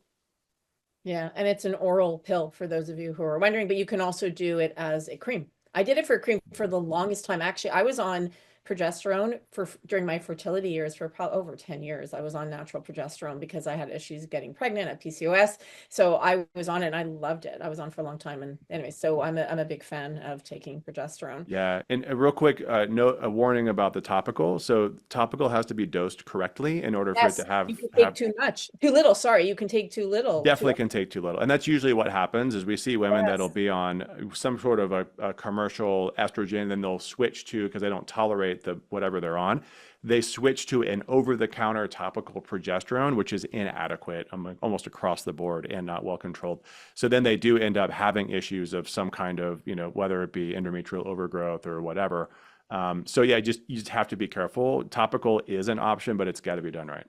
Yeah, and it's an oral pill for those of you who are wondering, but you can also do it as a cream. I did it for a cream for the longest time. Actually, I was on progesterone during my fertility years for probably over 10 years. I was on natural progesterone because I had issues getting pregnant at PCOS. So I was on it and I loved it. I was on for a long time. And anyway, so I'm a big fan of taking progesterone. Yeah, and a real quick note, a warning about the topical. So topical has to be dosed correctly in order for it Yes, to have you can take too much, too little. Sorry, you can take too little. definitely can take too little. And that's usually what happens is we see women that'll Yes. be on some sort of a commercial estrogen, then they'll switch to, because they don't tolerate the whatever they're on, they switch to an over-the-counter topical progesterone, which is inadequate almost across the board and not well controlled. So then they do end up having issues of some kind of, whether it be endometrial overgrowth or whatever. So yeah, you just have to be careful. Topical is an option, but it's got to be done right.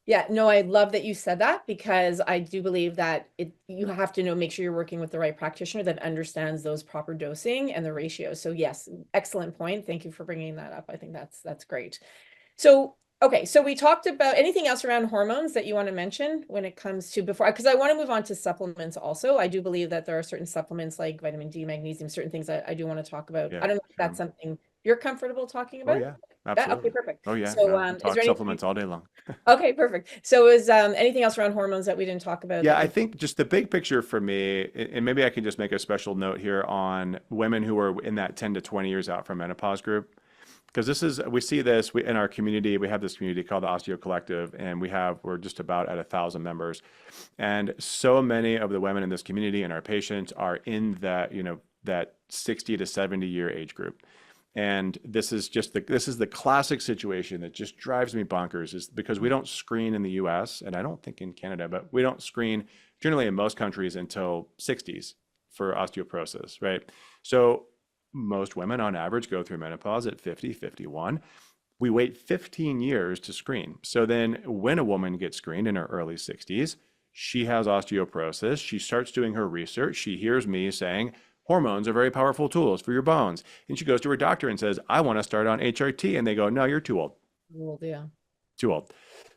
Yeah, no, I love that you said that because I do believe that you have to make sure you're working with the right practitioner that understands those proper dosing and the ratios. So yes, excellent point. Thank you for bringing that up. I think that's great. So, okay, so we talked about anything else around hormones that you want to mention when it comes to before, because I want to move on to supplements also. I do believe that there are certain supplements like vitamin D, magnesium, certain things I do want to talk about. Yeah, I don't know if that's sure. something you're comfortable talking Oh about. yeah, Okay, absolutely. perfect. Oh yeah, So, we is talk there anything? supplements all day long. Okay, perfect. So, is anything else around hormones that we didn't talk about Yeah, that I you? think just the big picture for me, and maybe I can just make a special note here on women who are in that 10 to 20 years out from menopause group. Because we see this in our community. We have this community called the Osteo Collective, and we're just about at 1,000 members. And so many of the women in this community and our patients are in that 60 to 70-year age group. And this is the classic situation that just drives me bonkers is because we don't screen in the US, and I don't think in Canada, but we don't screen generally in most countries until 60s for osteoporosis, right? So most women on average go through menopause at 50, 51. We wait 15 years to screen. So then when a woman gets screened in her early 60s, she has osteoporosis. She starts doing her research. She hears me saying, hormones are very powerful tools for your bones. And she goes to her doctor and says, I want to start on HRT. And they go, no, you're too old, Well, yeah. too old.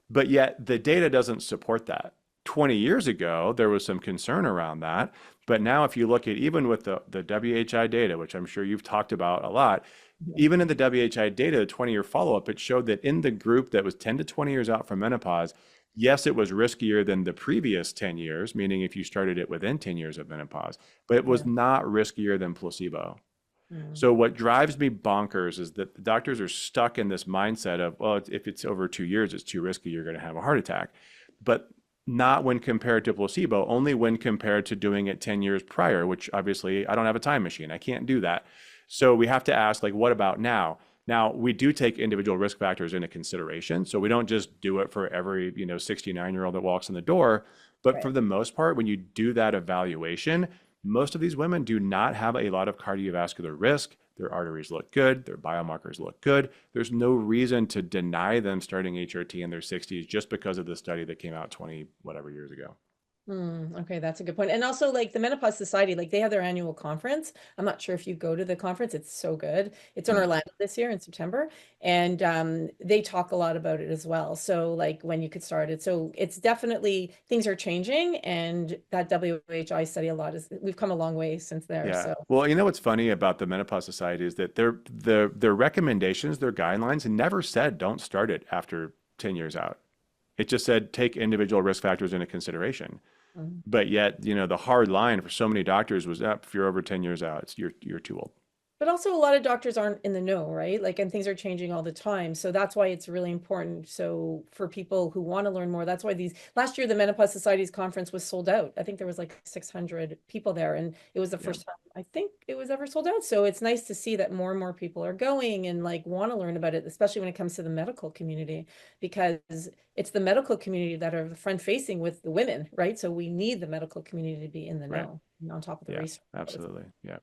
But yet the data doesn't support that. 20 years ago, there was some concern around that. But now, if you look at even with the WHI data, which I'm sure you've talked about a lot, Yeah. even in the WHI data, the 20-year follow-up, it showed that in the group that was 10 to 20 years out from menopause, yes, it was riskier than the previous 10 years, meaning if you started it within 10 years of menopause, but it was Yeah. not riskier than placebo. Mm. So what drives me bonkers is that the doctors are stuck in this mindset of, well, if it's over 2 years, it's too risky, you're going to have a heart attack. But not when compared to placebo, only when compared to doing it 10 years prior, which obviously I don't have a time machine. I can't do that. So we have to ask, like, what about now? Now, we do take individual risk factors into consideration. So we don't just do it for every, 69-year-old that walks in the door. But Right. for the most part, when you do that evaluation, most of these women do not have a lot of cardiovascular risk. Their arteries look good. Their biomarkers look good. There's no reason to deny them starting HRT in their 60s just because of the study that came out 20 whatever years ago. Okay, that's a good point. And also, like the Menopause Society, like they have their annual conference. I'm not sure if you go to the conference. It's so good. It's in Mm. Orlando this year in September, and they talk a lot about it as well. So, like when you could start it. So it's definitely things are changing, and that WHI study a lot is we've come a long way since there. Yeah. So Well, you know what's funny about the Menopause Society is that their recommendations, their guidelines never said don't start it after 10 years out. It just said take individual risk factors into consideration. mm. But yet, the hard line for so many doctors was up if you're over 10 years out, you're too old. But also a lot of doctors aren't in the know, right? Like, and things are changing all the time. So that's why it's really important. So for people who want to learn more, that's why last year, the Menopause Society's conference was sold out. I think there was like 600 people there, and it was the Yeah. first time I think it was ever sold out. So it's nice to see that more and more people are going and like want to learn about it, especially when it comes to the medical community, because it's the medical community that are the front facing with the women, right? So we need the medical community to be in the Right. know and on top of the Yeah, research. absolutely. Yeah.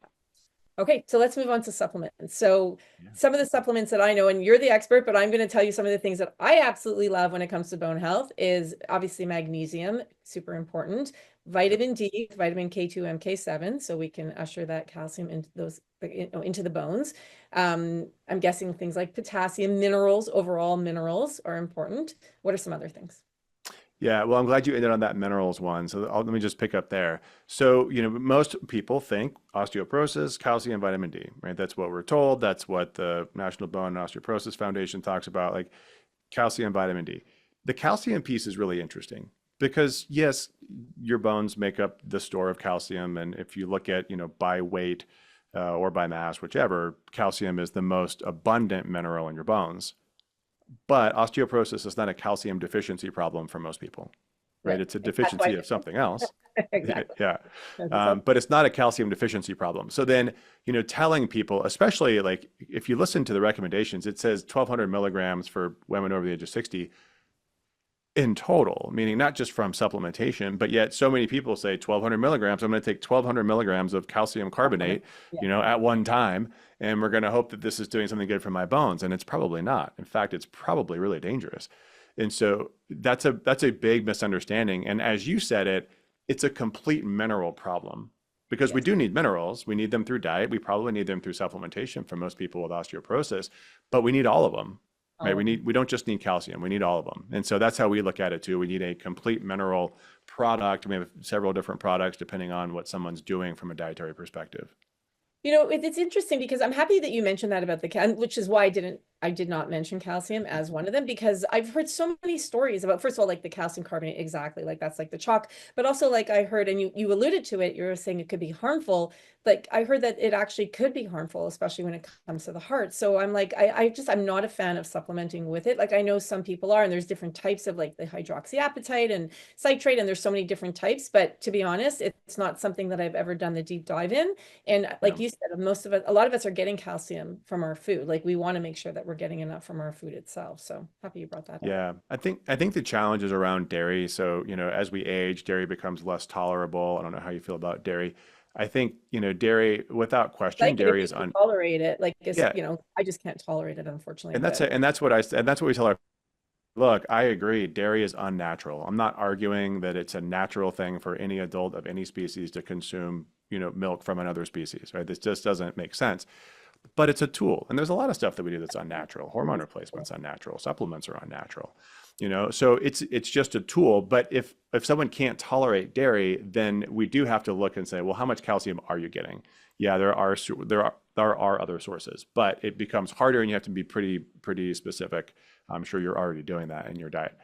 Okay, so let's move on to supplements. So Yeah. some of the supplements that I know, and you're the expert, but I'm going to tell you some of the things that I absolutely love when it comes to bone health is obviously magnesium, super important. Yep. Vitamin D, vitamin K2, MK7, so we can usher that calcium into into the bones. I'm guessing things like potassium, minerals, overall minerals are important. What are some other things? Yeah, well, I'm glad you ended on that minerals one. So let me just pick up there. So, most people think osteoporosis, calcium, vitamin D, right? That's what we're told. That's what the National Bone and Osteoporosis Foundation talks about, like calcium, vitamin D. The calcium piece is really interesting because, yes, your bones make up the store of calcium. And if you look at, by weight or by mass, whichever, calcium is the most abundant mineral in your bones. But osteoporosis is not a calcium deficiency problem for most people, right? Right. It's a That's why deficiency of something else. exactly. Yeah. That's But it's not a calcium deficiency problem. So then, telling people, especially like if you listen to the recommendations, it says 1,200 milligrams for women over the age of 60. in total, meaning not just from supplementation, but yet so many people say 1200 milligrams. I'm going to take 1200 milligrams of calcium carbonate, Yeah. at one time, and we're going to hope that this is doing something good for my bones. And it's probably not. In fact, it's probably really dangerous. And so that's a big misunderstanding. And as you said it, it's a complete mineral problem because we Yes. do need minerals. We need them through diet. We probably need them through supplementation for most people with osteoporosis, but we need all of them. Right. All of them. We don't just need calcium, we need all of them. And so that's how we look at it too. We need a complete mineral product. We have several different products depending on what someone's doing from a dietary perspective. It's interesting because I'm happy that you mentioned that about which is why I did not mention calcium as one of them, because I've heard so many stories about, first of all, like the calcium carbonate, exactly, like that's like the chalk, but also like I heard, and you alluded to it, you're saying it could be harmful. Like I heard that it actually could be harmful, especially when it comes to the heart. So I'm like, I'm not a fan of supplementing with it. Like I know some people are, and there's different types of like the hydroxyapatite and citrate, and there's so many different types. But to be honest, it's not something that I've ever done the deep dive in. And Yeah. like you said, a lot of us are getting calcium from our food. Like we want to make sure that we're getting enough from our food itself. So happy you brought that up. Yeah. I think the challenge is around dairy. So, as we age, dairy becomes less tolerable. I don't know how you feel about dairy. I think, dairy, without question, Like it if dairy you is can tolerate it. Like yeah. I just can't tolerate it, unfortunately. And that's But it. And that's what and that's what we tell our look, I agree. Dairy is unnatural. I'm not arguing that it's a natural thing for any adult of any species to consume, milk from another species, right? This just doesn't make sense. But it's a tool. And there's a lot of stuff that we do that's unnatural. Hormone replacement's unnatural. Supplements are unnatural. So it's just a tool. But if someone can't tolerate dairy, then we do have to look and say, well, how much calcium are you getting? Yeah, there are other sources, but it becomes harder and you have to be pretty specific. I'm sure you're already doing that in your diet.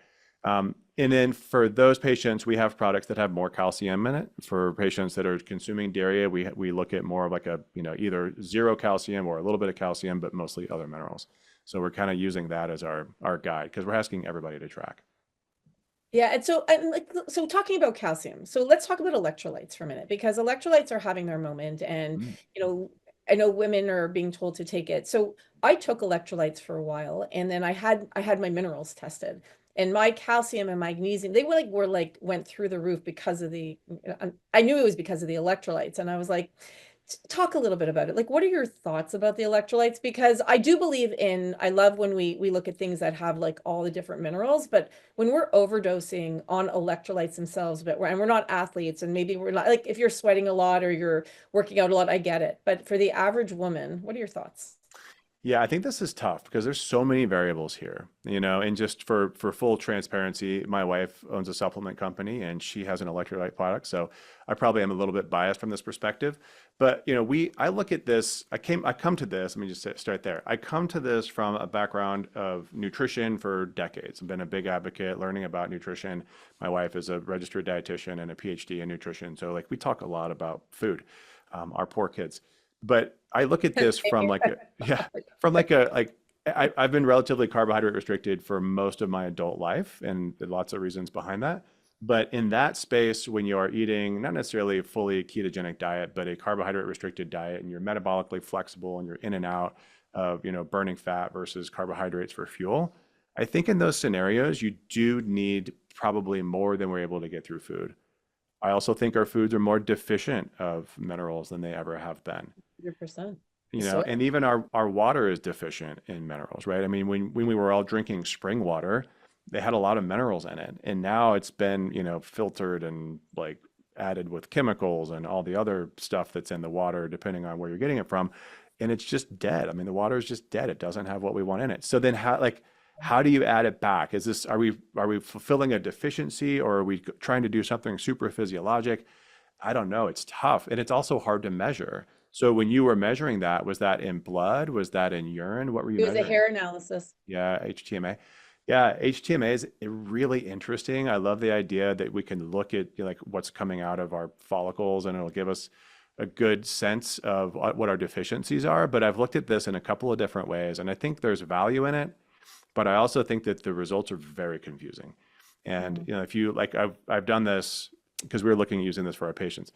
And then for those patients, we have products that have more calcium in it. For patients that are consuming dairy, we look at more of like either zero calcium or a little bit of calcium, but mostly other minerals. So we're kind of using that as our guide because we're asking everybody to track. yeah, so talking about calcium. So let's talk about electrolytes for a minute, because electrolytes are having their moment, and Mm. you know, I know women are being told to take it. So I took electrolytes for a while, and then I had my minerals tested, and my calcium and magnesium, they went through the roof because of I knew it was because of the electrolytes, and I was like, talk a little bit about it. Like, what are your thoughts about the electrolytes? Because I do believe I love when we look at things that have like all the different minerals, but when we're overdosing on electrolytes themselves, and we're not athletes, and maybe we're not, like, if you're sweating a lot or you're working out a lot, I get it. But for the average woman, what are your thoughts? Yeah, I think this is tough because there's so many variables here, and just for full transparency, my wife owns a supplement company and she has an electrolyte product, so I probably am a little bit biased from this perspective. But I look at this, I come to this, let me just start there. I come to this from a background of nutrition for decades. I've been a big advocate learning about nutrition. My wife is a registered dietitian and a PhD in nutrition, so like we talk a lot about food, our poor kids. But I look at this Same from here. like a yeah, from I've been relatively carbohydrate restricted for most of my adult life, and there are lots of reasons behind that. But in that space, when you are eating not necessarily a fully ketogenic diet, but a carbohydrate restricted diet, and you're metabolically flexible and you're in and out of burning fat versus carbohydrates for fuel, I think in those scenarios you do need probably more than we're able to get through food. I also think our foods are more deficient of minerals than they ever have been. 100%. The soil. And even our water is deficient in minerals, right? I mean, when we were all drinking spring water, they had a lot of minerals in it. And now it's been, filtered and like added with chemicals and all the other stuff that's in the water, depending on where you're getting it from. And it's just dead. I mean, the water is just dead. It doesn't have what we want in it. So then how do you add it back? Are we fulfilling a deficiency, or are we trying to do something super physiologic? I don't know. It's tough. And it's also hard to measure. So when you were measuring that, was that in blood? Was that in urine? What were you It was a measuring? hair analysis. Yeah, HTMA. Yeah, HTMA is really interesting. I love the idea that we can look at like what's coming out of our follicles and it'll give us a good sense of what our deficiencies are. But I've looked at this in a couple of different ways, and I think there's value in it. But I also think that the results are very confusing. And Mhm. if you like, I've done this because we were looking at using this for our patients.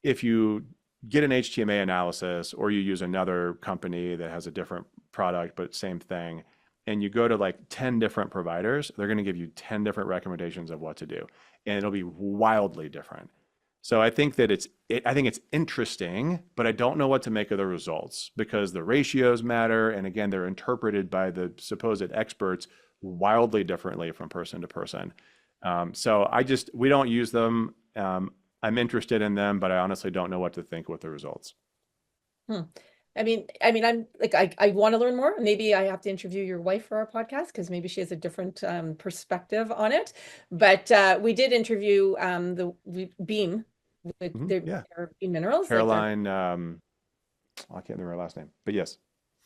If you get an HTMA analysis or you use another company that has a different product but same thing, and you go to like 10 different providers, they're going to give you 10 different recommendations of what to do, and it'll be wildly different. So I think that I think it's interesting, but I don't know what to make of the results because the ratios matter. And again, they're interpreted by the supposed experts wildly differently from person to person. So we don't use them. I'm interested in them, but I honestly don't know what to think with the results. Hmm. I'm like, I want to learn more. Maybe I have to interview your wife for our podcast because maybe she has a different perspective on it. But we did interview Beam with Yeah. their Beam Minerals. Caroline, I can't remember her last name, but yes.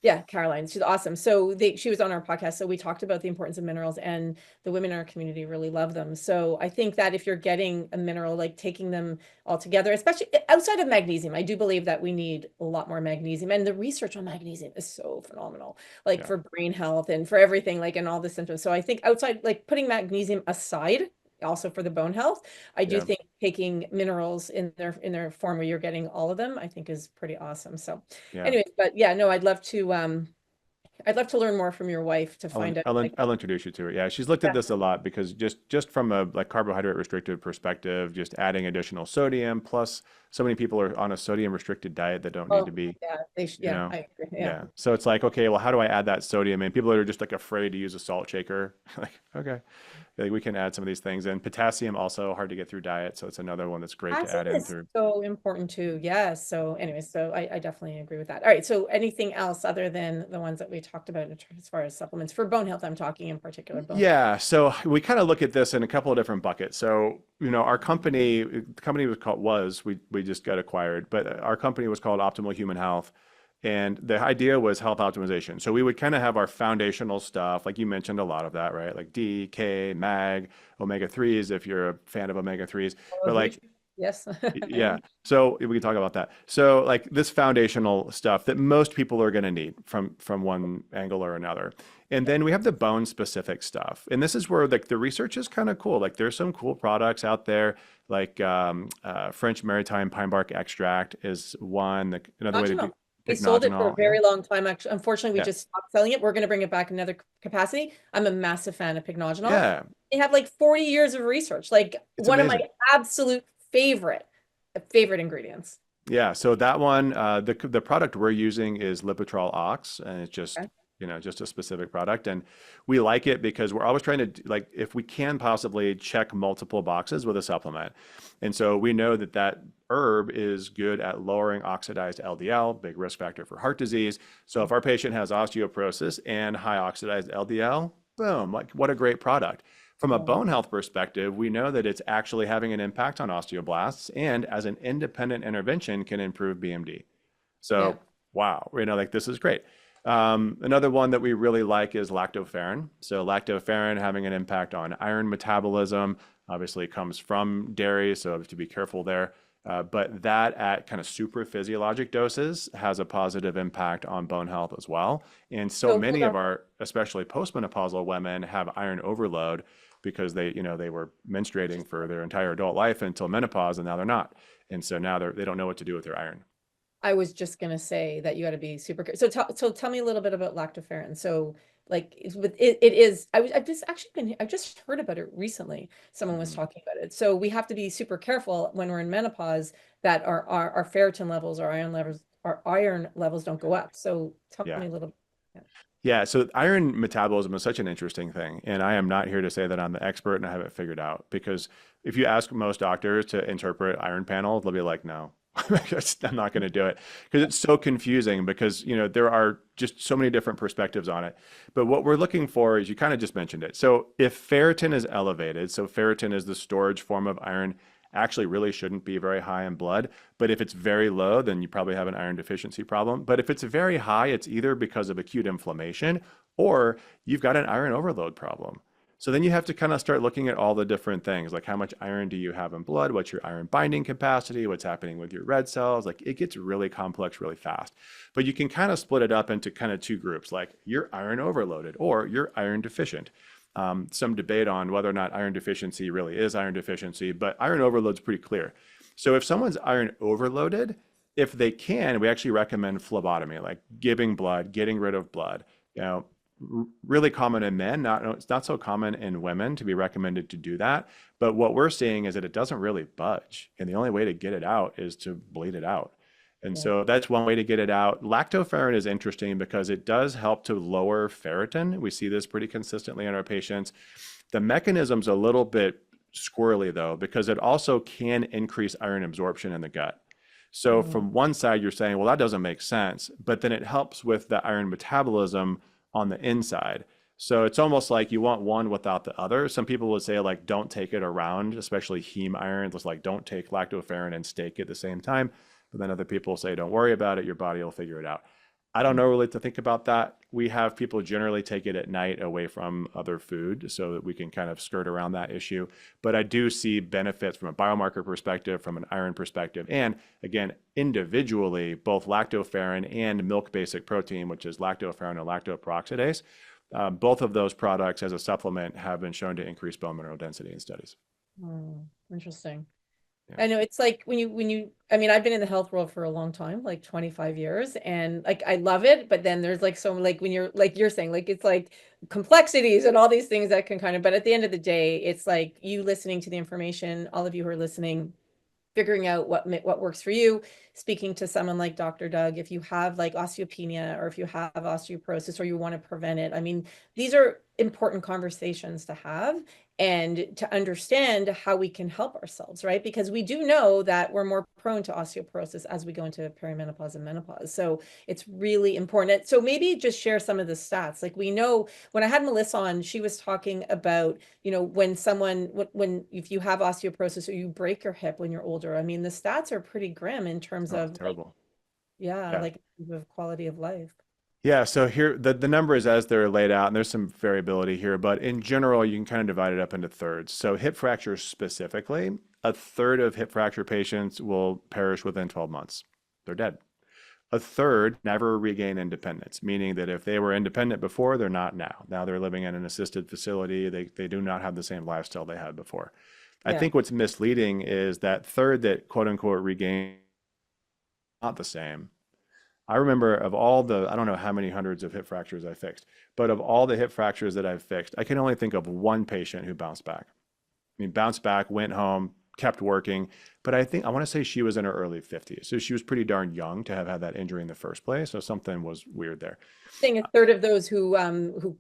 Yeah, Caroline, she's awesome. So she was on our podcast. So we talked about the importance of minerals, and the women in our community really love them. So I think that if you're getting a mineral, like taking them all together, especially outside of magnesium, I do believe that we need a lot more magnesium. And the research on magnesium is so phenomenal, like for brain health and for everything, like and all the symptoms. So I think outside, like putting magnesium aside, also for the bone health, I do think taking minerals in their form where you're getting all of them, I think is pretty awesome. So anyways, but yeah, no, I'd love to learn more from your wife to find out. I'll introduce you to her. Yeah, she's looked at this a lot because just from a like carbohydrate restricted perspective, just adding additional sodium, plus so many people are on a sodium restricted diet that don't need to be. Yeah, they should, yeah, I agree. Yeah. So it's like, okay, well, how do I add that sodium? And people that are just like afraid to use a salt shaker, like, okay, like we can add some of these things. And potassium also hard to get through diet, so it's another one that's great to add in through. So important too. Yeah. So anyways, so I definitely agree with that. All right. So anything else other than the ones that we talked about as far as supplements for bone health? I'm talking in particular bone health. So we kind of look at this in a couple of different buckets. So our company, the company we just got acquired, but our company was called Optimal Human Health. And the idea was health optimization. So we would kind of have our foundational stuff, like you mentioned a lot of that, right? Like D, K, mag, omega-3s, if you're a fan of omega-3s. But like, yes. yeah. So we can talk about that. So like this foundational stuff that most people are going to need from one angle or another. And then we have the bone specific stuff. And this is where like the research is kind of cool. Like there's some cool products out there, like French maritime pine bark extract is one. Another way to do. We sold it for a very long time. Actually, unfortunately, we just stopped selling it. We're going to bring it back another capacity. I'm a massive fan of pycnogenol. Yeah. They have like 40 years of research. Like It's one amazing. of my absolute favorite ingredients. Yeah. So that one, the product we're using is Lipitrol Ox, and it's just just a specific product, and we like it because we're always trying to like if we can possibly check multiple boxes with a supplement, and so we know that herb is good at lowering oxidized LDL, big risk factor for heart disease. So if our patient has osteoporosis and high oxidized LDL, boom, like what a great product. From a bone health perspective, we know that it's actually having an impact on osteoblasts, and as an independent intervention can improve BMD. So wow, like this is great. Another one that we really like is lactoferrin. So lactoferrin having an impact on iron metabolism, obviously comes from dairy, so have to be careful there. But that at kind of super physiologic doses has a positive impact on bone health as well. And so many of our, especially postmenopausal women, have iron overload because they were menstruating for their entire adult life until menopause, and now they're not. And so now they don't know what to do with their iron. I was just going to say that you got to be super careful. So tell me a little bit about lactoferrin. So like I've just heard about it recently. Someone was talking about it. So we have to be super careful when we're in menopause that our ferritin levels, our iron levels don't go up. So tell me a little. Yeah, so iron metabolism is such an interesting thing. And I am not here to say that I'm the expert and I have it figured out, because if you ask most doctors to interpret iron panels, they'll be like, no, I'm not going to do it, because it's so confusing, because there are just so many different perspectives on it. But what we're looking for is, you kind of just mentioned it. So if ferritin is elevated, so ferritin is the storage form of iron, actually really shouldn't be very high in blood. But if it's very low, then you probably have an iron deficiency problem. But if it's very high, it's either because of acute inflammation or you've got an iron overload problem. So then you have to kind of start looking at all the different things, like how much iron do you have in blood? What's your iron binding capacity? What's happening with your red cells? Like it gets really complex really fast. But you can kind of split it up into kind of two groups, like you're iron overloaded or you're iron deficient. Some debate on whether or not iron deficiency really is iron deficiency, but iron overload is pretty clear. So if someone's iron overloaded, if they can, we actually recommend phlebotomy, like giving blood, getting rid of blood. really common in men, it's not so common in women to be recommended to do that. But what we're seeing is that it doesn't really budge. And the only way to get it out is to bleed it out. And Yeah. so that's one way to get it out. Lactoferrin is interesting because it does help to lower ferritin. We see this pretty consistently in our patients. The mechanism's a little bit squirrely though, because it also can increase iron absorption in the gut. So Mm. from one side, you're saying, well, that doesn't make sense, but then it helps with the iron metabolism on the inside. So it's almost like you want one without the other. Some people would say like, don't take it around, especially heme iron. It's like, don't take lactoferrin and steak at the same time. But then other people say, don't worry about it. Your body will figure it out. I don't know really to think about that. We have people generally take it at night away from other food so that we can kind of skirt around that issue. But I do see benefits from a biomarker perspective, from an iron perspective, and again, individually, both lactoferrin and milk basic protein, which is lactoferrin and lactoperoxidase, both of those products as a supplement have been shown to increase bone mineral density in studies. Interesting. Yeah. I know it's like I mean, I've been in the health world for a long time, like 25 years, and like I love it, but then there's like so like when you're saying, like it's like complexities and all these things that can kind of, but at the end of the day, it's like you listening to the information, all of you who are listening, figuring out what works for you, speaking to someone like Dr. Doug, if you have like osteopenia or if you have osteoporosis or you want to prevent it. I mean, these are important conversations to have and to understand how we can help ourselves, right? Because we do know that we're more prone to osteoporosis as we go into perimenopause and menopause. So it's really important. So maybe just share some of the stats. Like we know when I had Melissa on, she was talking about, when if you have osteoporosis or you break your hip when you're older, I mean, the stats are pretty grim in terms Oh, of like, terrible. yeah, Yeah. like of quality of life. Yeah, so here the numbers as they're laid out, and there's some variability here, but in general, you can kind of divide it up into thirds. So hip fractures specifically, a third of hip fracture patients will perish within 12 months. They're dead. A third never regain independence, meaning that if they were independent before, they're not now. Now they're living in an assisted facility. They do not have the same lifestyle they had before. I Yeah. think what's misleading is that third that quote unquote regain not the same. I remember of all the, I don't know how many hundreds of hip fractures I fixed, but of all the hip fractures that I've fixed, I can only think of one patient who bounced back. I mean, bounced back, went home, kept working, but I want to say she was in her early 50s. So she was pretty darn young to have had that injury in the first place. So something was weird there. Saying a third of those who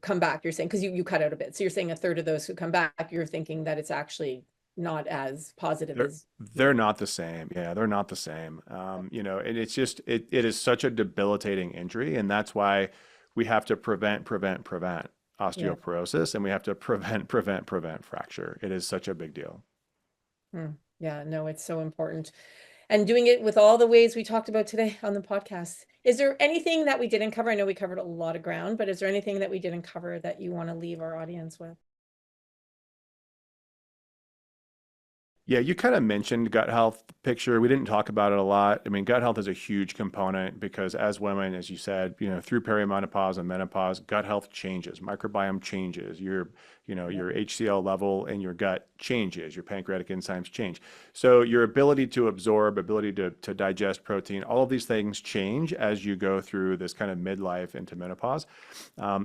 come back, you're saying, because you cut out a bit. So you're saying a third of those who come back, you're thinking that it's actually not as positive They're as. they're not the same. Yeah, they're not the same. And it's just it is such a debilitating injury, and that's why we have to prevent Yeah. osteoporosis, and we have to prevent fracture. It is such a big deal. Yeah, no, it's so important. And doing it with all the ways we talked about today on the podcast. Is there anything that we didn't cover? I know we covered a lot of ground, but is there anything that we didn't cover that you want to leave our audience with? Yeah, you kind of mentioned gut health picture. We didn't talk about it a lot. I mean, gut health is a huge component because as women, as you said, through perimenopause and menopause, gut health changes, microbiome changes, your HCl level in your gut changes, your pancreatic enzymes change. So your ability to absorb, ability to digest protein, all of these things change as you go through this kind of midlife into menopause.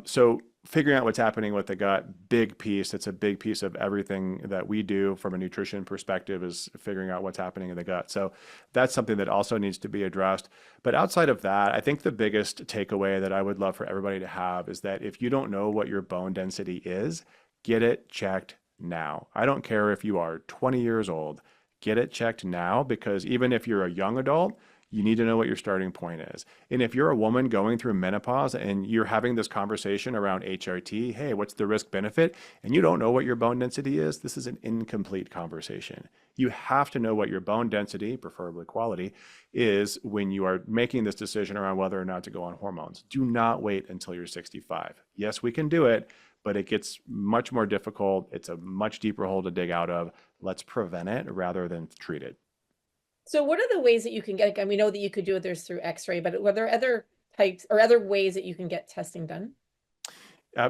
So figuring out what's happening with the gut, big piece. It's a big piece of everything that we do from a nutrition perspective is figuring out what's happening in the gut. So that's something that also needs to be addressed. But outside of that, I think the biggest takeaway that I would love for everybody to have is that if you don't know what your bone density is, get it checked now. I don't care if you are 20 years old, get it checked now because even if you're a young adult, you need to know what your starting point is. And if you're a woman going through menopause and you're having this conversation around HRT, hey, what's the risk benefit? And you don't know what your bone density is, this is an incomplete conversation. You have to know what your bone density, preferably quality, is when you are making this decision around whether or not to go on hormones. Do not wait until you're 65. Yes, we can do it, but it gets much more difficult. It's a much deeper hole to dig out of. Let's prevent it rather than treat it. So what are the ways that you can get, and we know that you could do it, there's through X-ray, but were there other types or other ways that you can get testing done?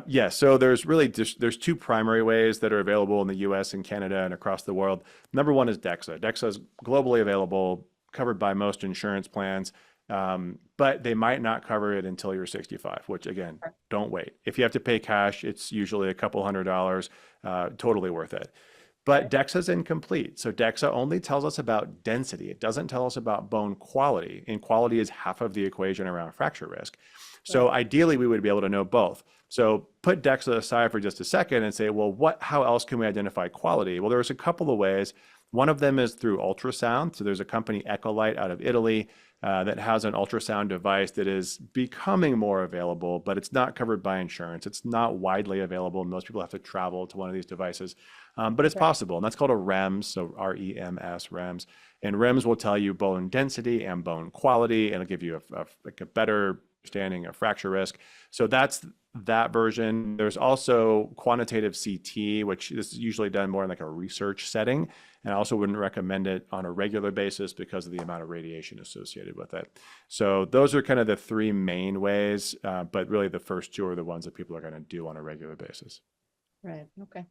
Yeah, so there's two primary ways that are available in the U.S. and Canada and across the world. Number one is DEXA. DEXA is globally available, covered by most insurance plans. But they might not cover it until you're 65, which again, don't wait. If you have to pay cash, it's usually a couple $100, totally worth it. But DEXA is incomplete. So DEXA only tells us about density. It doesn't tell us about bone quality. And quality is half of the equation around fracture risk. So ideally, we would be able to know both. So put DEXA aside for just a second and say, well, how else can we identify quality? Well, there's a couple of ways. One of them is through ultrasound. So there's a company, Ecolite, out of Italy, that has an ultrasound device that is becoming more available, but it's not covered by insurance. It's not widely available. Most people have to travel to one of these devices, but it's possible. And that's called a REMS, so REMS, REMS. And REMS will tell you bone density and bone quality, and it'll give you a better understanding of fracture risk. So that's that version. There's also quantitative CT, which is usually done more in like a research setting. And I also wouldn't recommend it on a regular basis because of the amount of radiation associated with it. So those are kind of the three main ways, but really the first two are the ones that people are going to do on a regular basis. Right. Okay.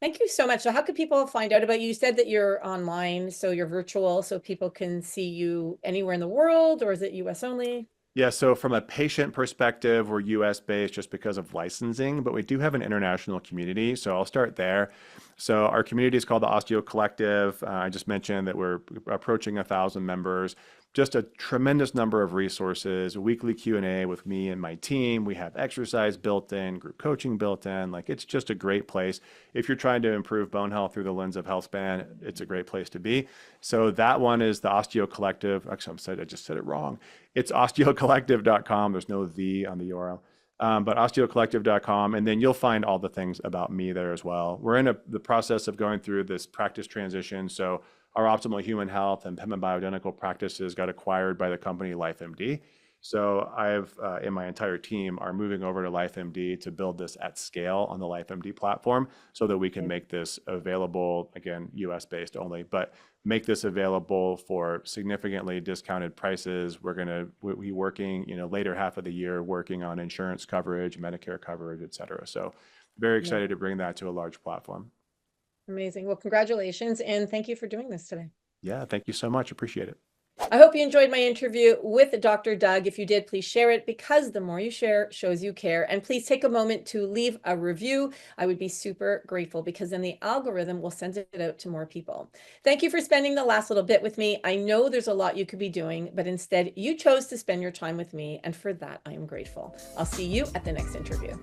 Thank you so much. So how could people find out about you? You said that you're online, so you're virtual, so people can see you anywhere in the world, or is it US only? Yeah, so from a patient perspective, we're US based just because of licensing, but we do have an international community. So I'll start there. So our community is called the Osteo Collective. I just mentioned that we're approaching 1,000 members. Just a tremendous number of resources, weekly Q&A with me and my team. We have exercise built in, group coaching built in. Like, it's just a great place. If you're trying to improve bone health through the lens of health span, it's a great place to be. So that one is the Osteo Collective. Actually, I'm sorry, I just said it wrong. It's osteocollective.com. There's no "the" on the URL. But osteocollective.com, and then you'll find all the things about me there as well. We're in the process of going through this practice transition. So our optimal human health and Pima Bioidentical practices got acquired by the company LifeMD. So I've, and my entire team are moving over to LifeMD to build this at scale on the LifeMD platform so that we can make this available, again, US based only, but make this available for significantly discounted prices. We're going to be working, later half of the year, working on insurance coverage, Medicare coverage, et cetera. So very excited to bring that to a large platform. Amazing. Well, congratulations, and thank you for doing this today. Yeah, thank you so much. Appreciate it. I hope you enjoyed my interview with Dr. Doug. If you did, please share it, because the more you share shows you care. And please take a moment to leave a review. I would be super grateful, because then the algorithm will send it out to more people. Thank you for spending the last little bit with me. I know there's a lot you could be doing, but instead you chose to spend your time with me. And for that, I am grateful. I'll see you at the next interview.